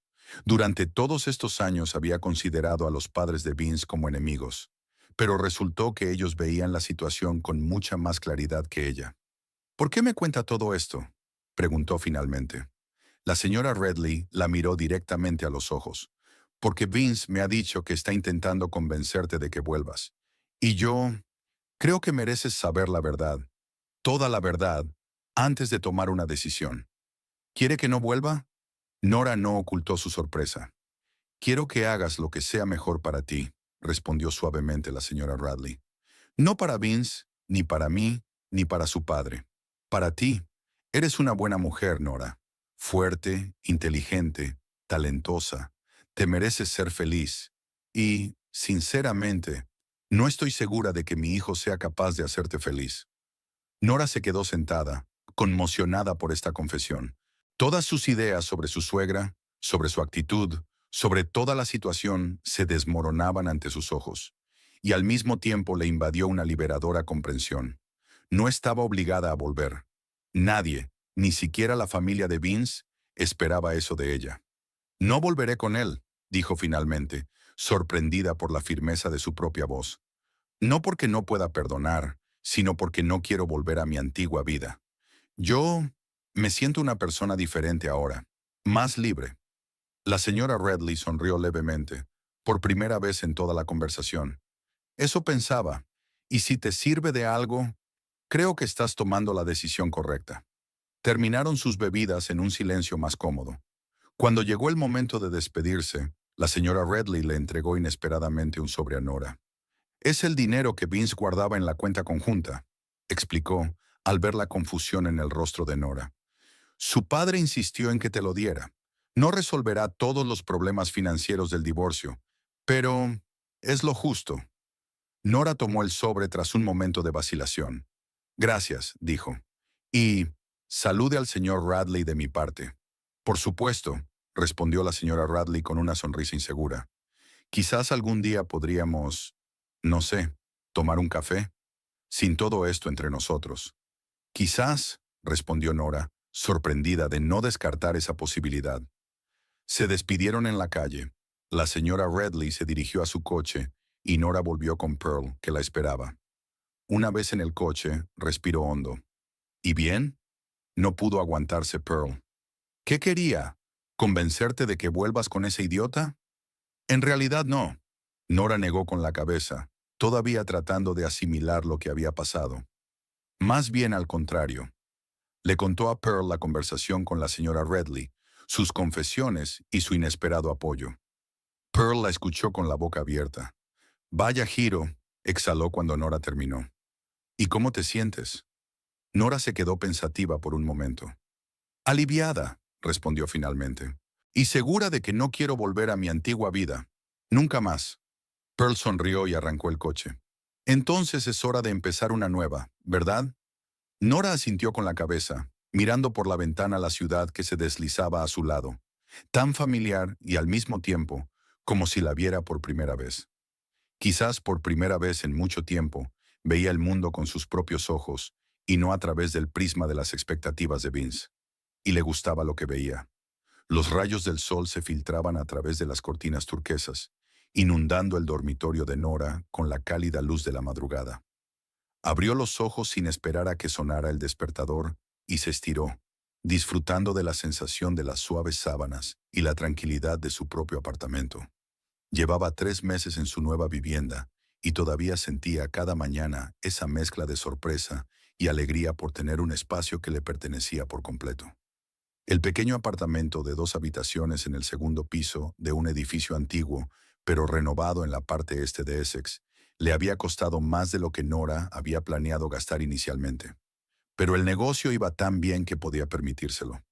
Durante todos estos años había considerado a los padres de Vince como enemigos, pero resultó que ellos veían la situación con mucha más claridad que ella. ¿Por qué me cuenta todo esto?, preguntó finalmente. La señora Redley la miró directamente a los ojos. Porque Vince me ha dicho que está intentando convencerte de que vuelvas. Y yo creo que mereces saber la verdad, toda la verdad, antes de tomar una decisión. ¿Quiere que no vuelva? Nora no ocultó su sorpresa. Quiero que hagas lo que sea mejor para ti, respondió suavemente la señora Radley. No para Vince, ni para mí, ni para su padre. Para ti. Eres una buena mujer, Nora. Fuerte, inteligente, talentosa. Te mereces ser feliz. Y, sinceramente, no estoy segura de que mi hijo sea capaz de hacerte feliz. Nora se quedó sentada, conmocionada por esta confesión. Todas sus ideas sobre su suegra, sobre su actitud, Sobre toda la situación se desmoronaban ante sus ojos, y al mismo tiempo le invadió una liberadora comprensión. No estaba obligada a volver. Nadie, ni siquiera la familia de Vince, esperaba eso de ella. No volveré con él, dijo finalmente, sorprendida por la firmeza de su propia voz. No porque no pueda perdonar, sino porque no quiero volver a mi antigua vida. Yo me siento una persona diferente ahora, más libre. La señora Redley sonrió levemente, por primera vez en toda la conversación. Eso pensaba, y si te sirve de algo, creo que estás tomando la decisión correcta. Terminaron sus bebidas en un silencio más cómodo. Cuando llegó el momento de despedirse, la señora Redley le entregó inesperadamente un sobre a Nora. Es el dinero que Vince guardaba en la cuenta conjunta, explicó, al ver la confusión en el rostro de Nora. Su padre insistió en que te lo diera. No resolverá todos los problemas financieros del divorcio, pero es lo justo. Nora tomó el sobre tras un momento de vacilación. Gracias, dijo. Y salude al señor Radley de mi parte. Por supuesto, respondió la señora Radley con una sonrisa insegura. Quizás algún día podríamos, no sé, tomar un café, sin todo esto entre nosotros. Quizás, respondió Nora, sorprendida de no descartar esa posibilidad. Se despidieron en la calle. La señora Redley se dirigió a su coche y Nora volvió con Pearl, que la esperaba. Una vez en el coche, respiró hondo. ¿Y bien? No pudo aguantarse Pearl. ¿Qué quería? ¿Convencerte de que vuelvas con ese idiota? En realidad no. Nora negó con la cabeza, todavía tratando de asimilar lo que había pasado. Más bien al contrario. Le contó a Pearl la conversación con la señora Redley, sus confesiones y su inesperado apoyo. Pearl la escuchó con la boca abierta. Vaya giro, exhaló cuando Nora terminó. ¿Y cómo te sientes? Nora se quedó pensativa por un momento. Aliviada, respondió finalmente. Y segura de que no quiero volver a mi antigua vida. Nunca más. Pearl sonrió y arrancó el coche. Entonces es hora de empezar una nueva, ¿verdad? Nora asintió con la cabeza, mirando por la ventana la ciudad que se deslizaba a su lado, tan familiar y al mismo tiempo como si la viera por primera vez. Quizás por primera vez en mucho tiempo, veía el mundo con sus propios ojos y no a través del prisma de las expectativas de Vince. Y le gustaba lo que veía. Los rayos del sol se filtraban a través de las cortinas turquesas, inundando el dormitorio de Nora con la cálida luz de la madrugada. Abrió los ojos sin esperar a que sonara el despertador y se estiró, disfrutando de la sensación de las suaves sábanas y la tranquilidad de su propio apartamento. Llevaba 3 meses en su nueva vivienda y todavía sentía cada mañana esa mezcla de sorpresa y alegría por tener un espacio que le pertenecía por completo. El pequeño apartamento de 2 habitaciones en el segundo piso de un edificio antiguo, pero renovado en la parte este de Essex, le había costado más de lo que Nora había planeado gastar inicialmente. Pero el negocio iba tan bien que podía permitírselo.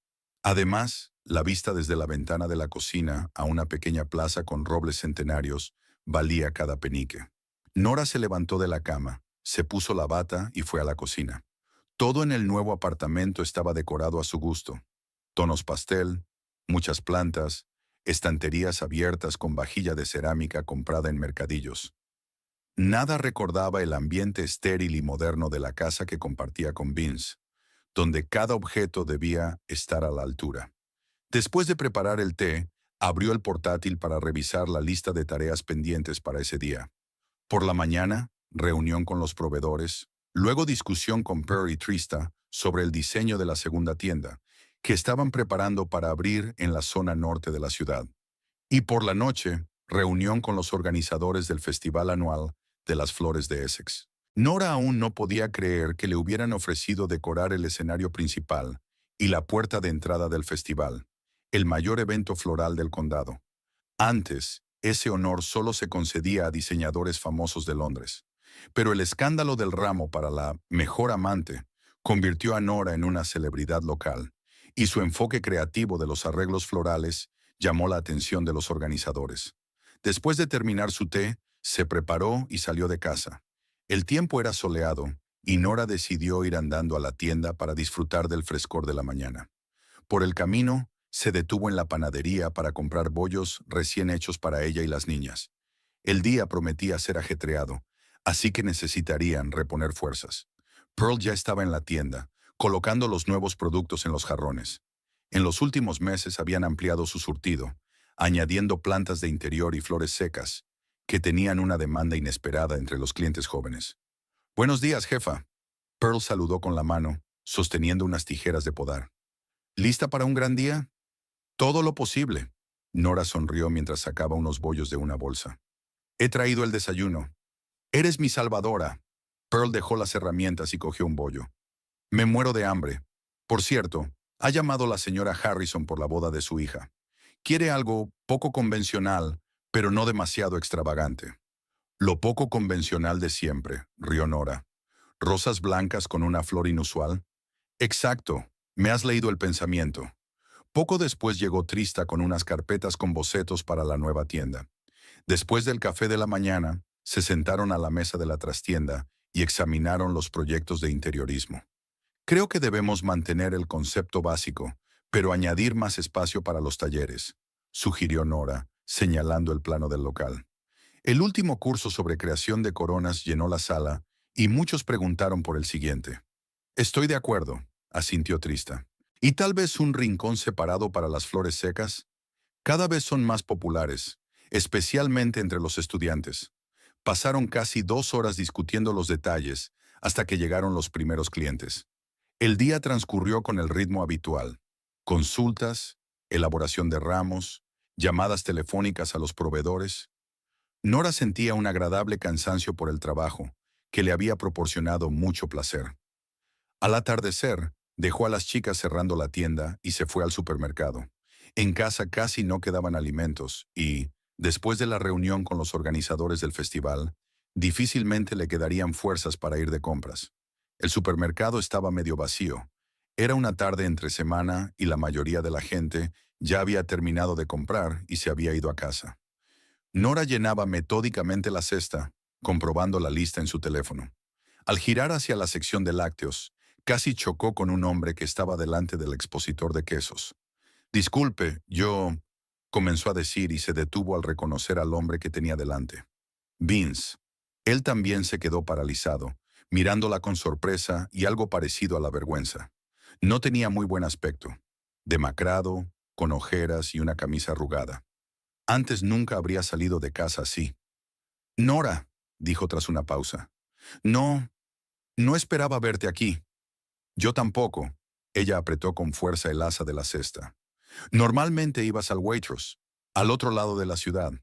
Además, la vista desde la ventana de la cocina a una pequeña plaza con robles centenarios valía cada penique. Nora se levantó de la cama, se puso la bata y fue a la cocina. Todo en el nuevo apartamento estaba decorado a su gusto. Tonos pastel, muchas plantas, estanterías abiertas con vajilla de cerámica comprada en mercadillos. Nada recordaba el ambiente estéril y moderno de la casa que compartía con Vince, donde cada objeto debía estar a la altura. Después de preparar el té, abrió el portátil para revisar la lista de tareas pendientes para ese día. Por la mañana, reunión con los proveedores, luego discusión con Pearl y Trista sobre el diseño de la segunda tienda, que estaban preparando para abrir en la zona norte de la ciudad. Y por la noche, reunión con los organizadores del festival anual de las Flores de Essex. Nora aún no podía creer que le hubieran ofrecido decorar el escenario principal y la puerta de entrada del festival, el mayor evento floral del condado. Antes, ese honor solo se concedía a diseñadores famosos de Londres. Pero el escándalo del ramo para la mejor amante convirtió a Nora en una celebridad local, y su enfoque creativo de los arreglos florales llamó la atención de los organizadores. Después de terminar su té, se preparó y salió de casa. El tiempo era soleado, y Nora decidió ir andando a la tienda para disfrutar del frescor de la mañana. Por el camino, Se detuvo en la panadería para comprar bollos recién hechos para ella y las niñas. El día prometía ser ajetreado, así que necesitarían reponer fuerzas. Pearl ya estaba en la tienda, colocando los nuevos productos en los jarrones. En los últimos meses habían ampliado su surtido, añadiendo plantas de interior y flores secas, que tenían una demanda inesperada entre los clientes jóvenes. «Buenos días, jefa». Pearl saludó con la mano, sosteniendo unas tijeras de podar. «¿Lista para un gran día?» «Todo lo posible». Nora sonrió mientras sacaba unos bollos de una bolsa. «He traído el desayuno». «Eres mi salvadora». Pearl dejó las herramientas y cogió un bollo. «Me muero de hambre. Por cierto, ha llamado la señora Harrison por la boda de su hija. Quiere algo poco convencional, pero no demasiado extravagante». «Lo poco convencional de siempre», rió Nora. «Rosas blancas con una flor inusual». «Exacto, me has leído el pensamiento». Poco después llegó Trista con unas carpetas con bocetos para la nueva tienda. Después del café de la mañana, se sentaron a la mesa de la trastienda y examinaron los proyectos de interiorismo. «Creo que debemos mantener el concepto básico, pero añadir más espacio para los talleres», sugirió Nora, señalando el plano del local. El último curso sobre creación de coronas llenó la sala y muchos preguntaron por el siguiente. «Estoy de acuerdo», asintió Trista. «Y tal vez un rincón separado para las flores secas». Cada vez son más populares, especialmente entre los estudiantes. Pasaron casi 2 horas discutiendo los detalles hasta que llegaron los primeros clientes. El día transcurrió con el ritmo habitual. Consultas, elaboración de ramos, llamadas telefónicas a los proveedores. Nora sentía un agradable cansancio por el trabajo, que le había proporcionado mucho placer. Al atardecer, dejó a las chicas cerrando la tienda y se fue al supermercado. En casa casi no quedaban alimentos y, después de la reunión con los organizadores del festival, difícilmente le quedarían fuerzas para ir de compras. El supermercado estaba medio vacío. Era una tarde entre semana y la mayoría de la gente ya había terminado de comprar y se había ido a casa. Nora llenaba metódicamente la cesta, comprobando la lista en su teléfono. Al girar hacia la sección de lácteos, casi chocó con un hombre que estaba delante del expositor de quesos. «Disculpe, yo...», comenzó a decir y se detuvo al reconocer al hombre que tenía delante. Vince. Él también se quedó paralizado, mirándola con sorpresa y algo parecido a la vergüenza. No tenía muy buen aspecto. Demacrado, con ojeras y una camisa arrugada. Antes nunca habría salido de casa así. «Nora», dijo tras una pausa. «No, no esperaba verte aquí». «Yo tampoco». Ella apretó con fuerza el asa de la cesta. «Normalmente ibas al Waitrose, al otro lado de la ciudad.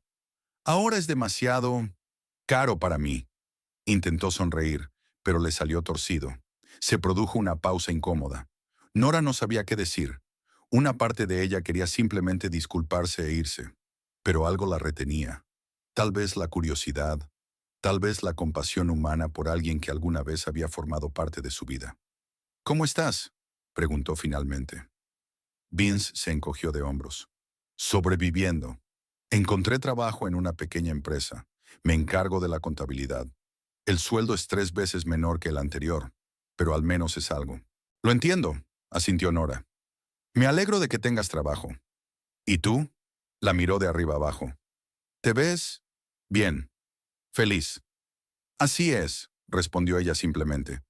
Ahora es demasiado caro para mí». Intentó sonreír, pero le salió torcido. Se produjo una pausa incómoda. Nora no sabía qué decir. Una parte de ella quería simplemente disculparse e irse, pero algo la retenía. Tal vez la curiosidad, tal vez la compasión humana por alguien que alguna vez había formado parte de su vida. «¿Cómo estás?», preguntó finalmente. Vince se encogió de hombros. «Sobreviviendo. Encontré trabajo en una pequeña empresa. Me encargo de la contabilidad. El sueldo es 3 veces menor que el anterior, pero al menos es algo». «Lo entiendo», asintió Nora. «Me alegro de que tengas trabajo». «¿Y tú?», la miró de arriba abajo. «¿Te ves? Bien. Feliz». «Así es», respondió ella simplemente.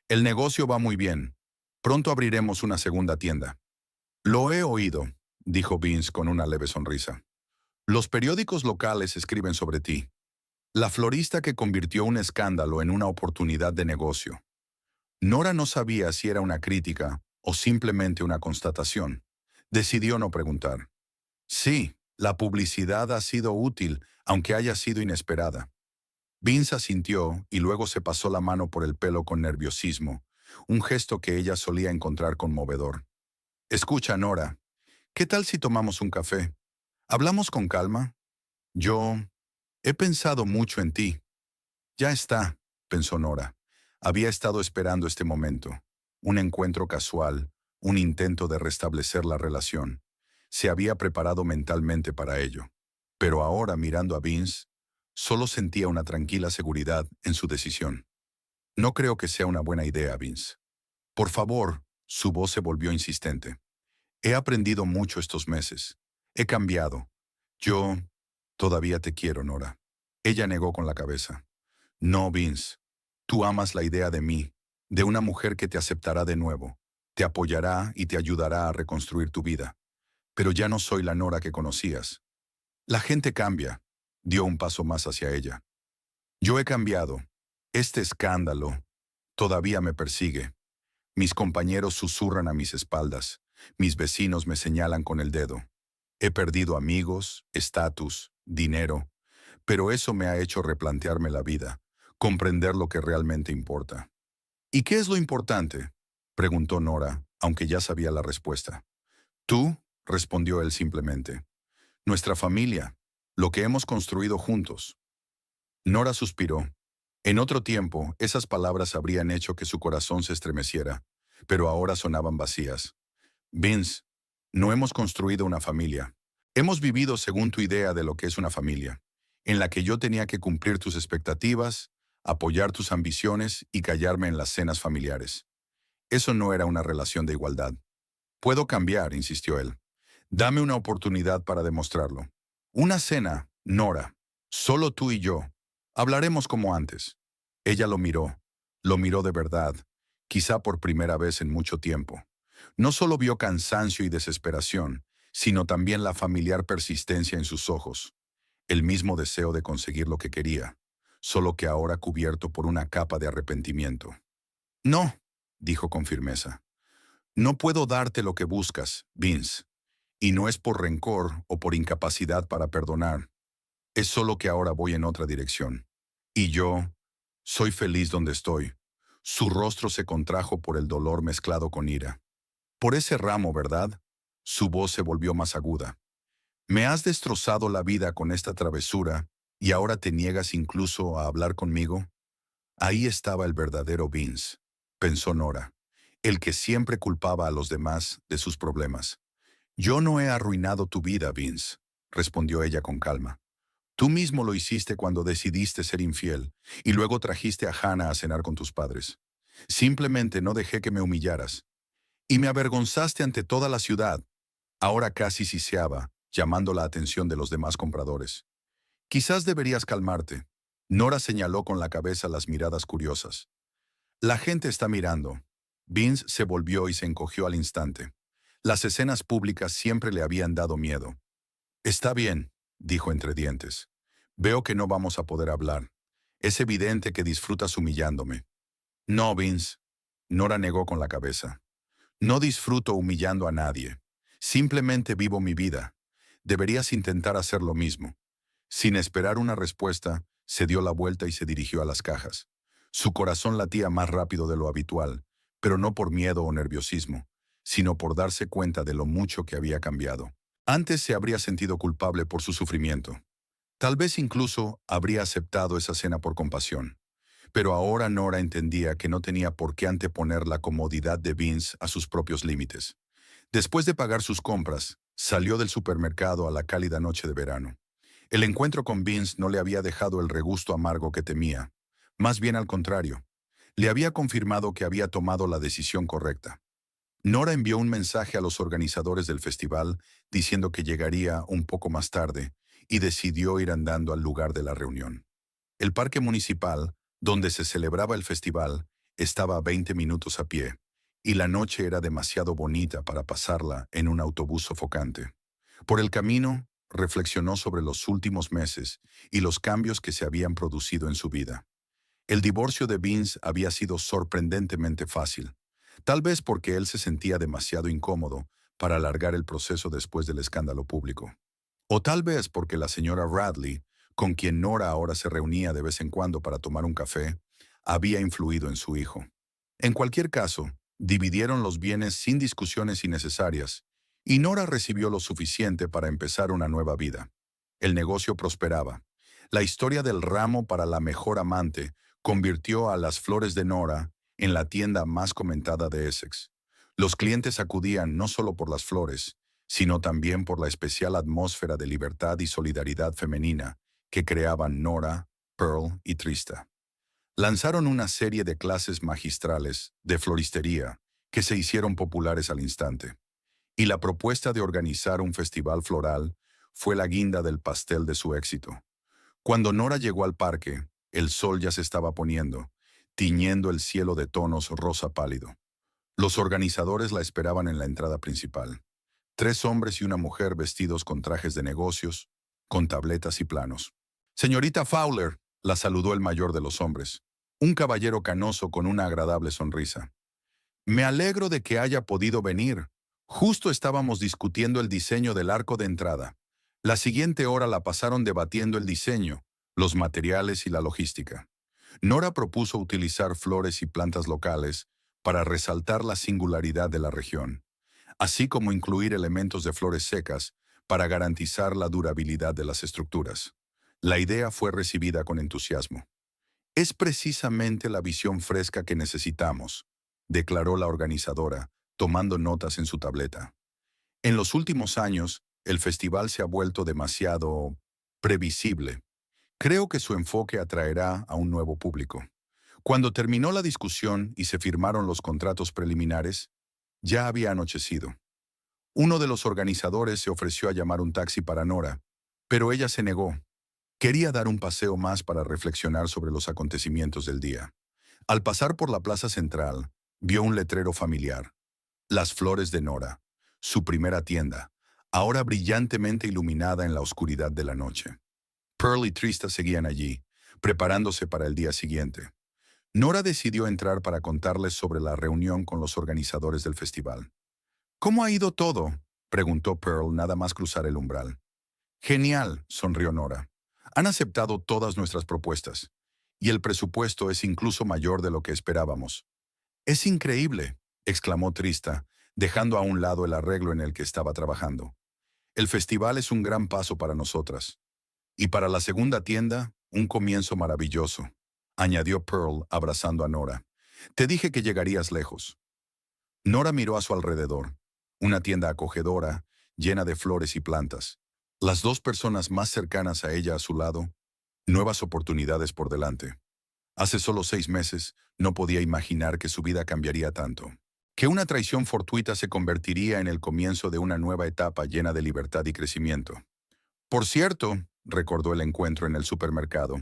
«El negocio va muy bien. Pronto abriremos una segunda tienda». «Lo he oído», dijo Vince con una leve sonrisa. «Los periódicos locales escriben sobre ti. La florista que convirtió un escándalo en una oportunidad de negocio». Nora no sabía si era una crítica o simplemente una constatación. Decidió no preguntar. «Sí, la publicidad ha sido útil, aunque haya sido inesperada». Vince asintió y luego se pasó la mano por el pelo con nerviosismo, un gesto que ella solía encontrar conmovedor. «Escucha, Nora, ¿qué tal si tomamos un café? ¿Hablamos con calma? Yo he pensado mucho en ti». «Ya está», pensó Nora. Había estado esperando este momento. Un encuentro casual, un intento de restablecer la relación. Se había preparado mentalmente para ello. Pero ahora, mirando a Vince, solo sentía una tranquila seguridad en su decisión. «No creo que sea una buena idea, Vince. Por favor», su voz se volvió insistente. He aprendido mucho estos meses. He cambiado. Yo todavía te quiero, Nora. Ella negó con la cabeza. No, Vince. Tú amas la idea de mí, de una mujer que te aceptará de nuevo, te apoyará y te ayudará a reconstruir tu vida. Pero ya no soy la Nora que conocías. La gente cambia. Dio un paso más hacia ella. Yo he cambiado. Este escándalo todavía me persigue. Mis compañeros susurran a mis espaldas. Mis vecinos me señalan con el dedo. He perdido amigos, estatus, dinero, pero eso me ha hecho replantearme la vida, comprender lo que realmente importa. ¿Y qué es lo importante?, preguntó Nora, aunque ya sabía la respuesta. Tú, respondió él simplemente. Nuestra familia, lo que hemos construido juntos. Nora suspiró. En otro tiempo, esas palabras habrían hecho que su corazón se estremeciera, pero ahora sonaban vacías. Vince, no hemos construido una familia. Hemos vivido según tu idea de lo que es una familia, en la que yo tenía que cumplir tus expectativas, apoyar tus ambiciones y callarme en las cenas familiares. Eso no era una relación de igualdad. Puedo cambiar, insistió él. Dame una oportunidad para demostrarlo. Una cena, Nora. Solo tú y yo. Hablaremos como antes. Ella lo miró de verdad, quizá por primera vez en mucho tiempo. No solo vio cansancio y desesperación, sino también la familiar persistencia en sus ojos, el mismo deseo de conseguir lo que quería, solo que ahora cubierto por una capa de arrepentimiento. No, dijo con firmeza. No puedo darte lo que buscas, Vince. Y no es por rencor o por incapacidad para perdonar. Es solo que ahora voy en otra dirección. Y yo soy feliz donde estoy. Su rostro se contrajo por el dolor mezclado con ira. Por ese ramo, ¿verdad? Su voz se volvió más aguda. Me has destrozado la vida con esta travesura y ahora te niegas incluso a hablar conmigo. Ahí estaba el verdadero Vince, pensó Nora, el que siempre culpaba a los demás de sus problemas. Yo no he arruinado tu vida, Vince, respondió ella con calma. Tú mismo lo hiciste cuando decidiste ser infiel y luego trajiste a Hannah a cenar con tus padres. Simplemente no dejé que me humillaras. Y me avergonzaste ante toda la ciudad. Ahora casi siseaba, llamando la atención de los demás compradores. Quizás deberías calmarte. Nora señaló con la cabeza las miradas curiosas. La gente está mirando. Vince se volvió y se encogió al instante. Las escenas públicas siempre le habían dado miedo. Está bien, dijo entre dientes. Veo que no vamos a poder hablar. Es evidente que disfrutas humillándome. No, Vince. Nora negó con la cabeza. No disfruto humillando a nadie. Simplemente vivo mi vida. Deberías intentar hacer lo mismo. Sin esperar una respuesta, se dio la vuelta y se dirigió a las cajas. Su corazón latía más rápido de lo habitual, pero no por miedo o nerviosismo, sino por darse cuenta de lo mucho que había cambiado. Antes se habría sentido culpable por su sufrimiento. Tal vez incluso habría aceptado esa cena por compasión. Pero ahora Nora entendía que no tenía por qué anteponer la comodidad de Vince a sus propios límites. Después de pagar sus compras, salió del supermercado a la cálida noche de verano. El encuentro con Vince no le había dejado el regusto amargo que temía. Más bien al contrario. Le había confirmado que había tomado la decisión correcta. Nora envió un mensaje a los organizadores del festival diciendo que llegaría un poco más tarde y decidió ir andando al lugar de la reunión. El parque municipal, donde se celebraba el festival, estaba a 20 minutos a pie, y la noche era demasiado bonita para pasarla en un autobús sofocante. Por el camino, reflexionó sobre los últimos meses y los cambios que se habían producido en su vida. El divorcio de Vince había sido sorprendentemente fácil, tal vez porque él se sentía demasiado incómodo para alargar el proceso después del escándalo público. O tal vez porque la señora Radley, con quien Nora ahora se reunía de vez en cuando para tomar un café, había influido en su hijo. En cualquier caso, dividieron los bienes sin discusiones innecesarias, y Nora recibió lo suficiente para empezar una nueva vida. El negocio prosperaba. La historia del ramo para la mejor amante convirtió a las flores de Nora en la tienda más comentada de Essex. Los clientes acudían no solo por las flores, sino también por la especial atmósfera de libertad y solidaridad femenina que creaban Nora, Pearl y Trista. Lanzaron una serie de clases magistrales de floristería que se hicieron populares al instante. y la propuesta de organizar un festival floral fue la guinda del pastel de su éxito. Cuando Nora llegó al parque, el sol ya se estaba poniendo, tiñendo el cielo de tonos rosa pálido. Los organizadores la esperaban en la entrada principal. 3 hombres y una mujer vestidos con trajes de negocios, con tabletas y planos. Señorita Fowler, la saludó el mayor de los hombres, un caballero canoso con una agradable sonrisa. Me alegro de que haya podido venir. Justo estábamos discutiendo el diseño del arco de entrada. La siguiente hora la pasaron debatiendo el diseño, los materiales y la logística. Nora propuso utilizar flores y plantas locales para resaltar la singularidad de la región, así como incluir elementos de flores secas para garantizar la durabilidad de las estructuras. La idea fue recibida con entusiasmo. Es precisamente la visión fresca que necesitamos, declaró la organizadora, tomando notas en su tableta. En los últimos años, el festival se ha vuelto demasiado previsible. Creo que su enfoque atraerá a un nuevo público. Cuando terminó la discusión y se firmaron los contratos preliminares, ya había anochecido. Uno de los organizadores se ofreció a llamar un taxi para Nora, pero ella se negó. Quería dar un paseo más para reflexionar sobre los acontecimientos del día. Al pasar por la plaza central, vio un letrero familiar. Las Flores de Nora, su primera tienda, ahora brillantemente iluminada en la oscuridad de la noche. Pearl y Trista seguían allí, preparándose para el día siguiente. Nora decidió entrar para contarles sobre la reunión con los organizadores del festival. ¿Cómo ha ido todo?, preguntó Pearl nada más cruzar el umbral. Genial, sonrió Nora. Han aceptado todas nuestras propuestas, y el presupuesto es incluso mayor de lo que esperábamos. Es increíble, exclamó Trista, dejando a un lado el arreglo en el que estaba trabajando. El festival es un gran paso para nosotras. Y para la segunda tienda, un comienzo maravilloso, añadió Pearl abrazando a Nora. Te dije que llegarías lejos. Nora miró a su alrededor. Una tienda acogedora, llena de flores y plantas. Las 2 personas más cercanas a ella a su lado. Nuevas oportunidades por delante. Hace solo 6 meses, no podía imaginar que su vida cambiaría tanto. Que una traición fortuita se convertiría en el comienzo de una nueva etapa llena de libertad y crecimiento. Por cierto, recordó el encuentro en el supermercado.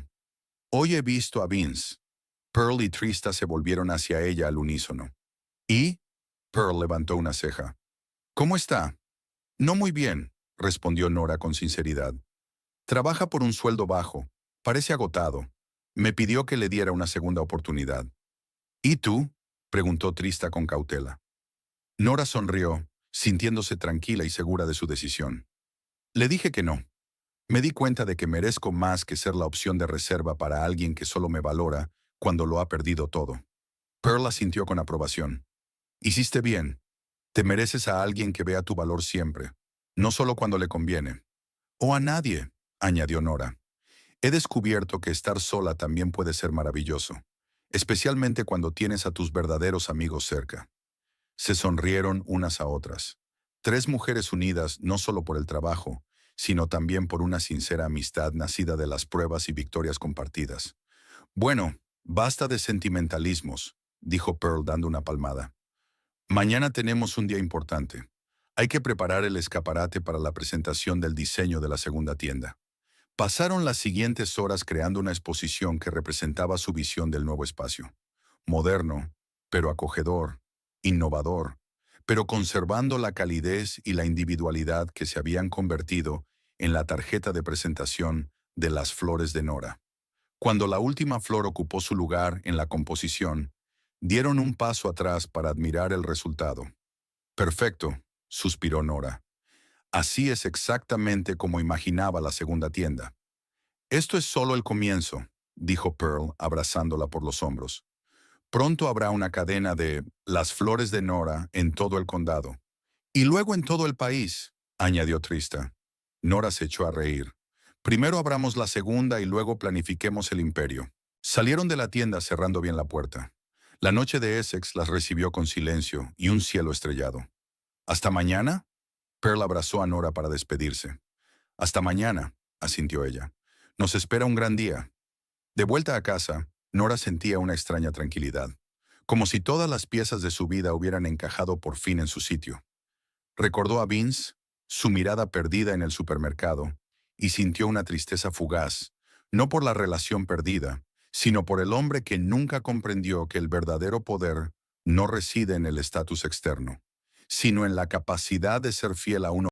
Hoy he visto a Vince. Pearl y Trista se volvieron hacia ella al unísono. ¿Y? Pearl levantó una ceja. ¿Cómo está? No muy bien, respondió Nora con sinceridad. Trabaja por un sueldo bajo. Parece agotado. Me pidió que le diera una segunda oportunidad. ¿Y tú?, preguntó Trista con cautela. Nora sonrió, sintiéndose tranquila y segura de su decisión. Le dije que no. Me di cuenta de que merezco más que ser la opción de reserva para alguien que solo me valora cuando lo ha perdido todo. Pearl asintió con aprobación. Hiciste bien. Te mereces a alguien que vea tu valor siempre, no solo cuando le conviene. O a nadie, añadió Nora. He descubierto que estar sola también puede ser maravilloso, especialmente cuando tienes a tus verdaderos amigos cerca. Se sonrieron unas a otras. 3 mujeres unidas no solo por el trabajo, sino también por una sincera amistad nacida de las pruebas y victorias compartidas. Bueno, basta de sentimentalismos, dijo Pearl dando una palmada. Mañana tenemos un día importante. Hay que preparar el escaparate para la presentación del diseño de la segunda tienda. Pasaron las siguientes horas creando una exposición que representaba su visión del nuevo espacio. Moderno, pero acogedor, innovador, pero conservando la calidez y la individualidad que se habían convertido en la tarjeta de presentación de las Flores de Nora. Cuando la última flor ocupó su lugar en la composición, dieron un paso atrás para admirar el resultado. Perfecto, suspiró Nora. Así es exactamente como imaginaba la segunda tienda. Esto es solo el comienzo, dijo Pearl, abrazándola por los hombros. Pronto habrá una cadena de Las Flores de Nora en todo el condado. Y luego en todo el país, añadió Trista. Nora se echó a reír. Primero abramos la segunda y luego planifiquemos el imperio. Salieron de la tienda cerrando bien la puerta. La noche de Essex las recibió con silencio y un cielo estrellado. ¿Hasta mañana? Pearl abrazó a Nora para despedirse. Hasta mañana, asintió ella. Nos espera un gran día. De vuelta a casa, Nora sentía una extraña tranquilidad, como si todas las piezas de su vida hubieran encajado por fin en su sitio. Recordó a Vince, su mirada perdida en el supermercado, y sintió una tristeza fugaz, no por la relación perdida, sino por el hombre que nunca comprendió que el verdadero poder no reside en el estatus externo, sino en la capacidad de ser fiel a uno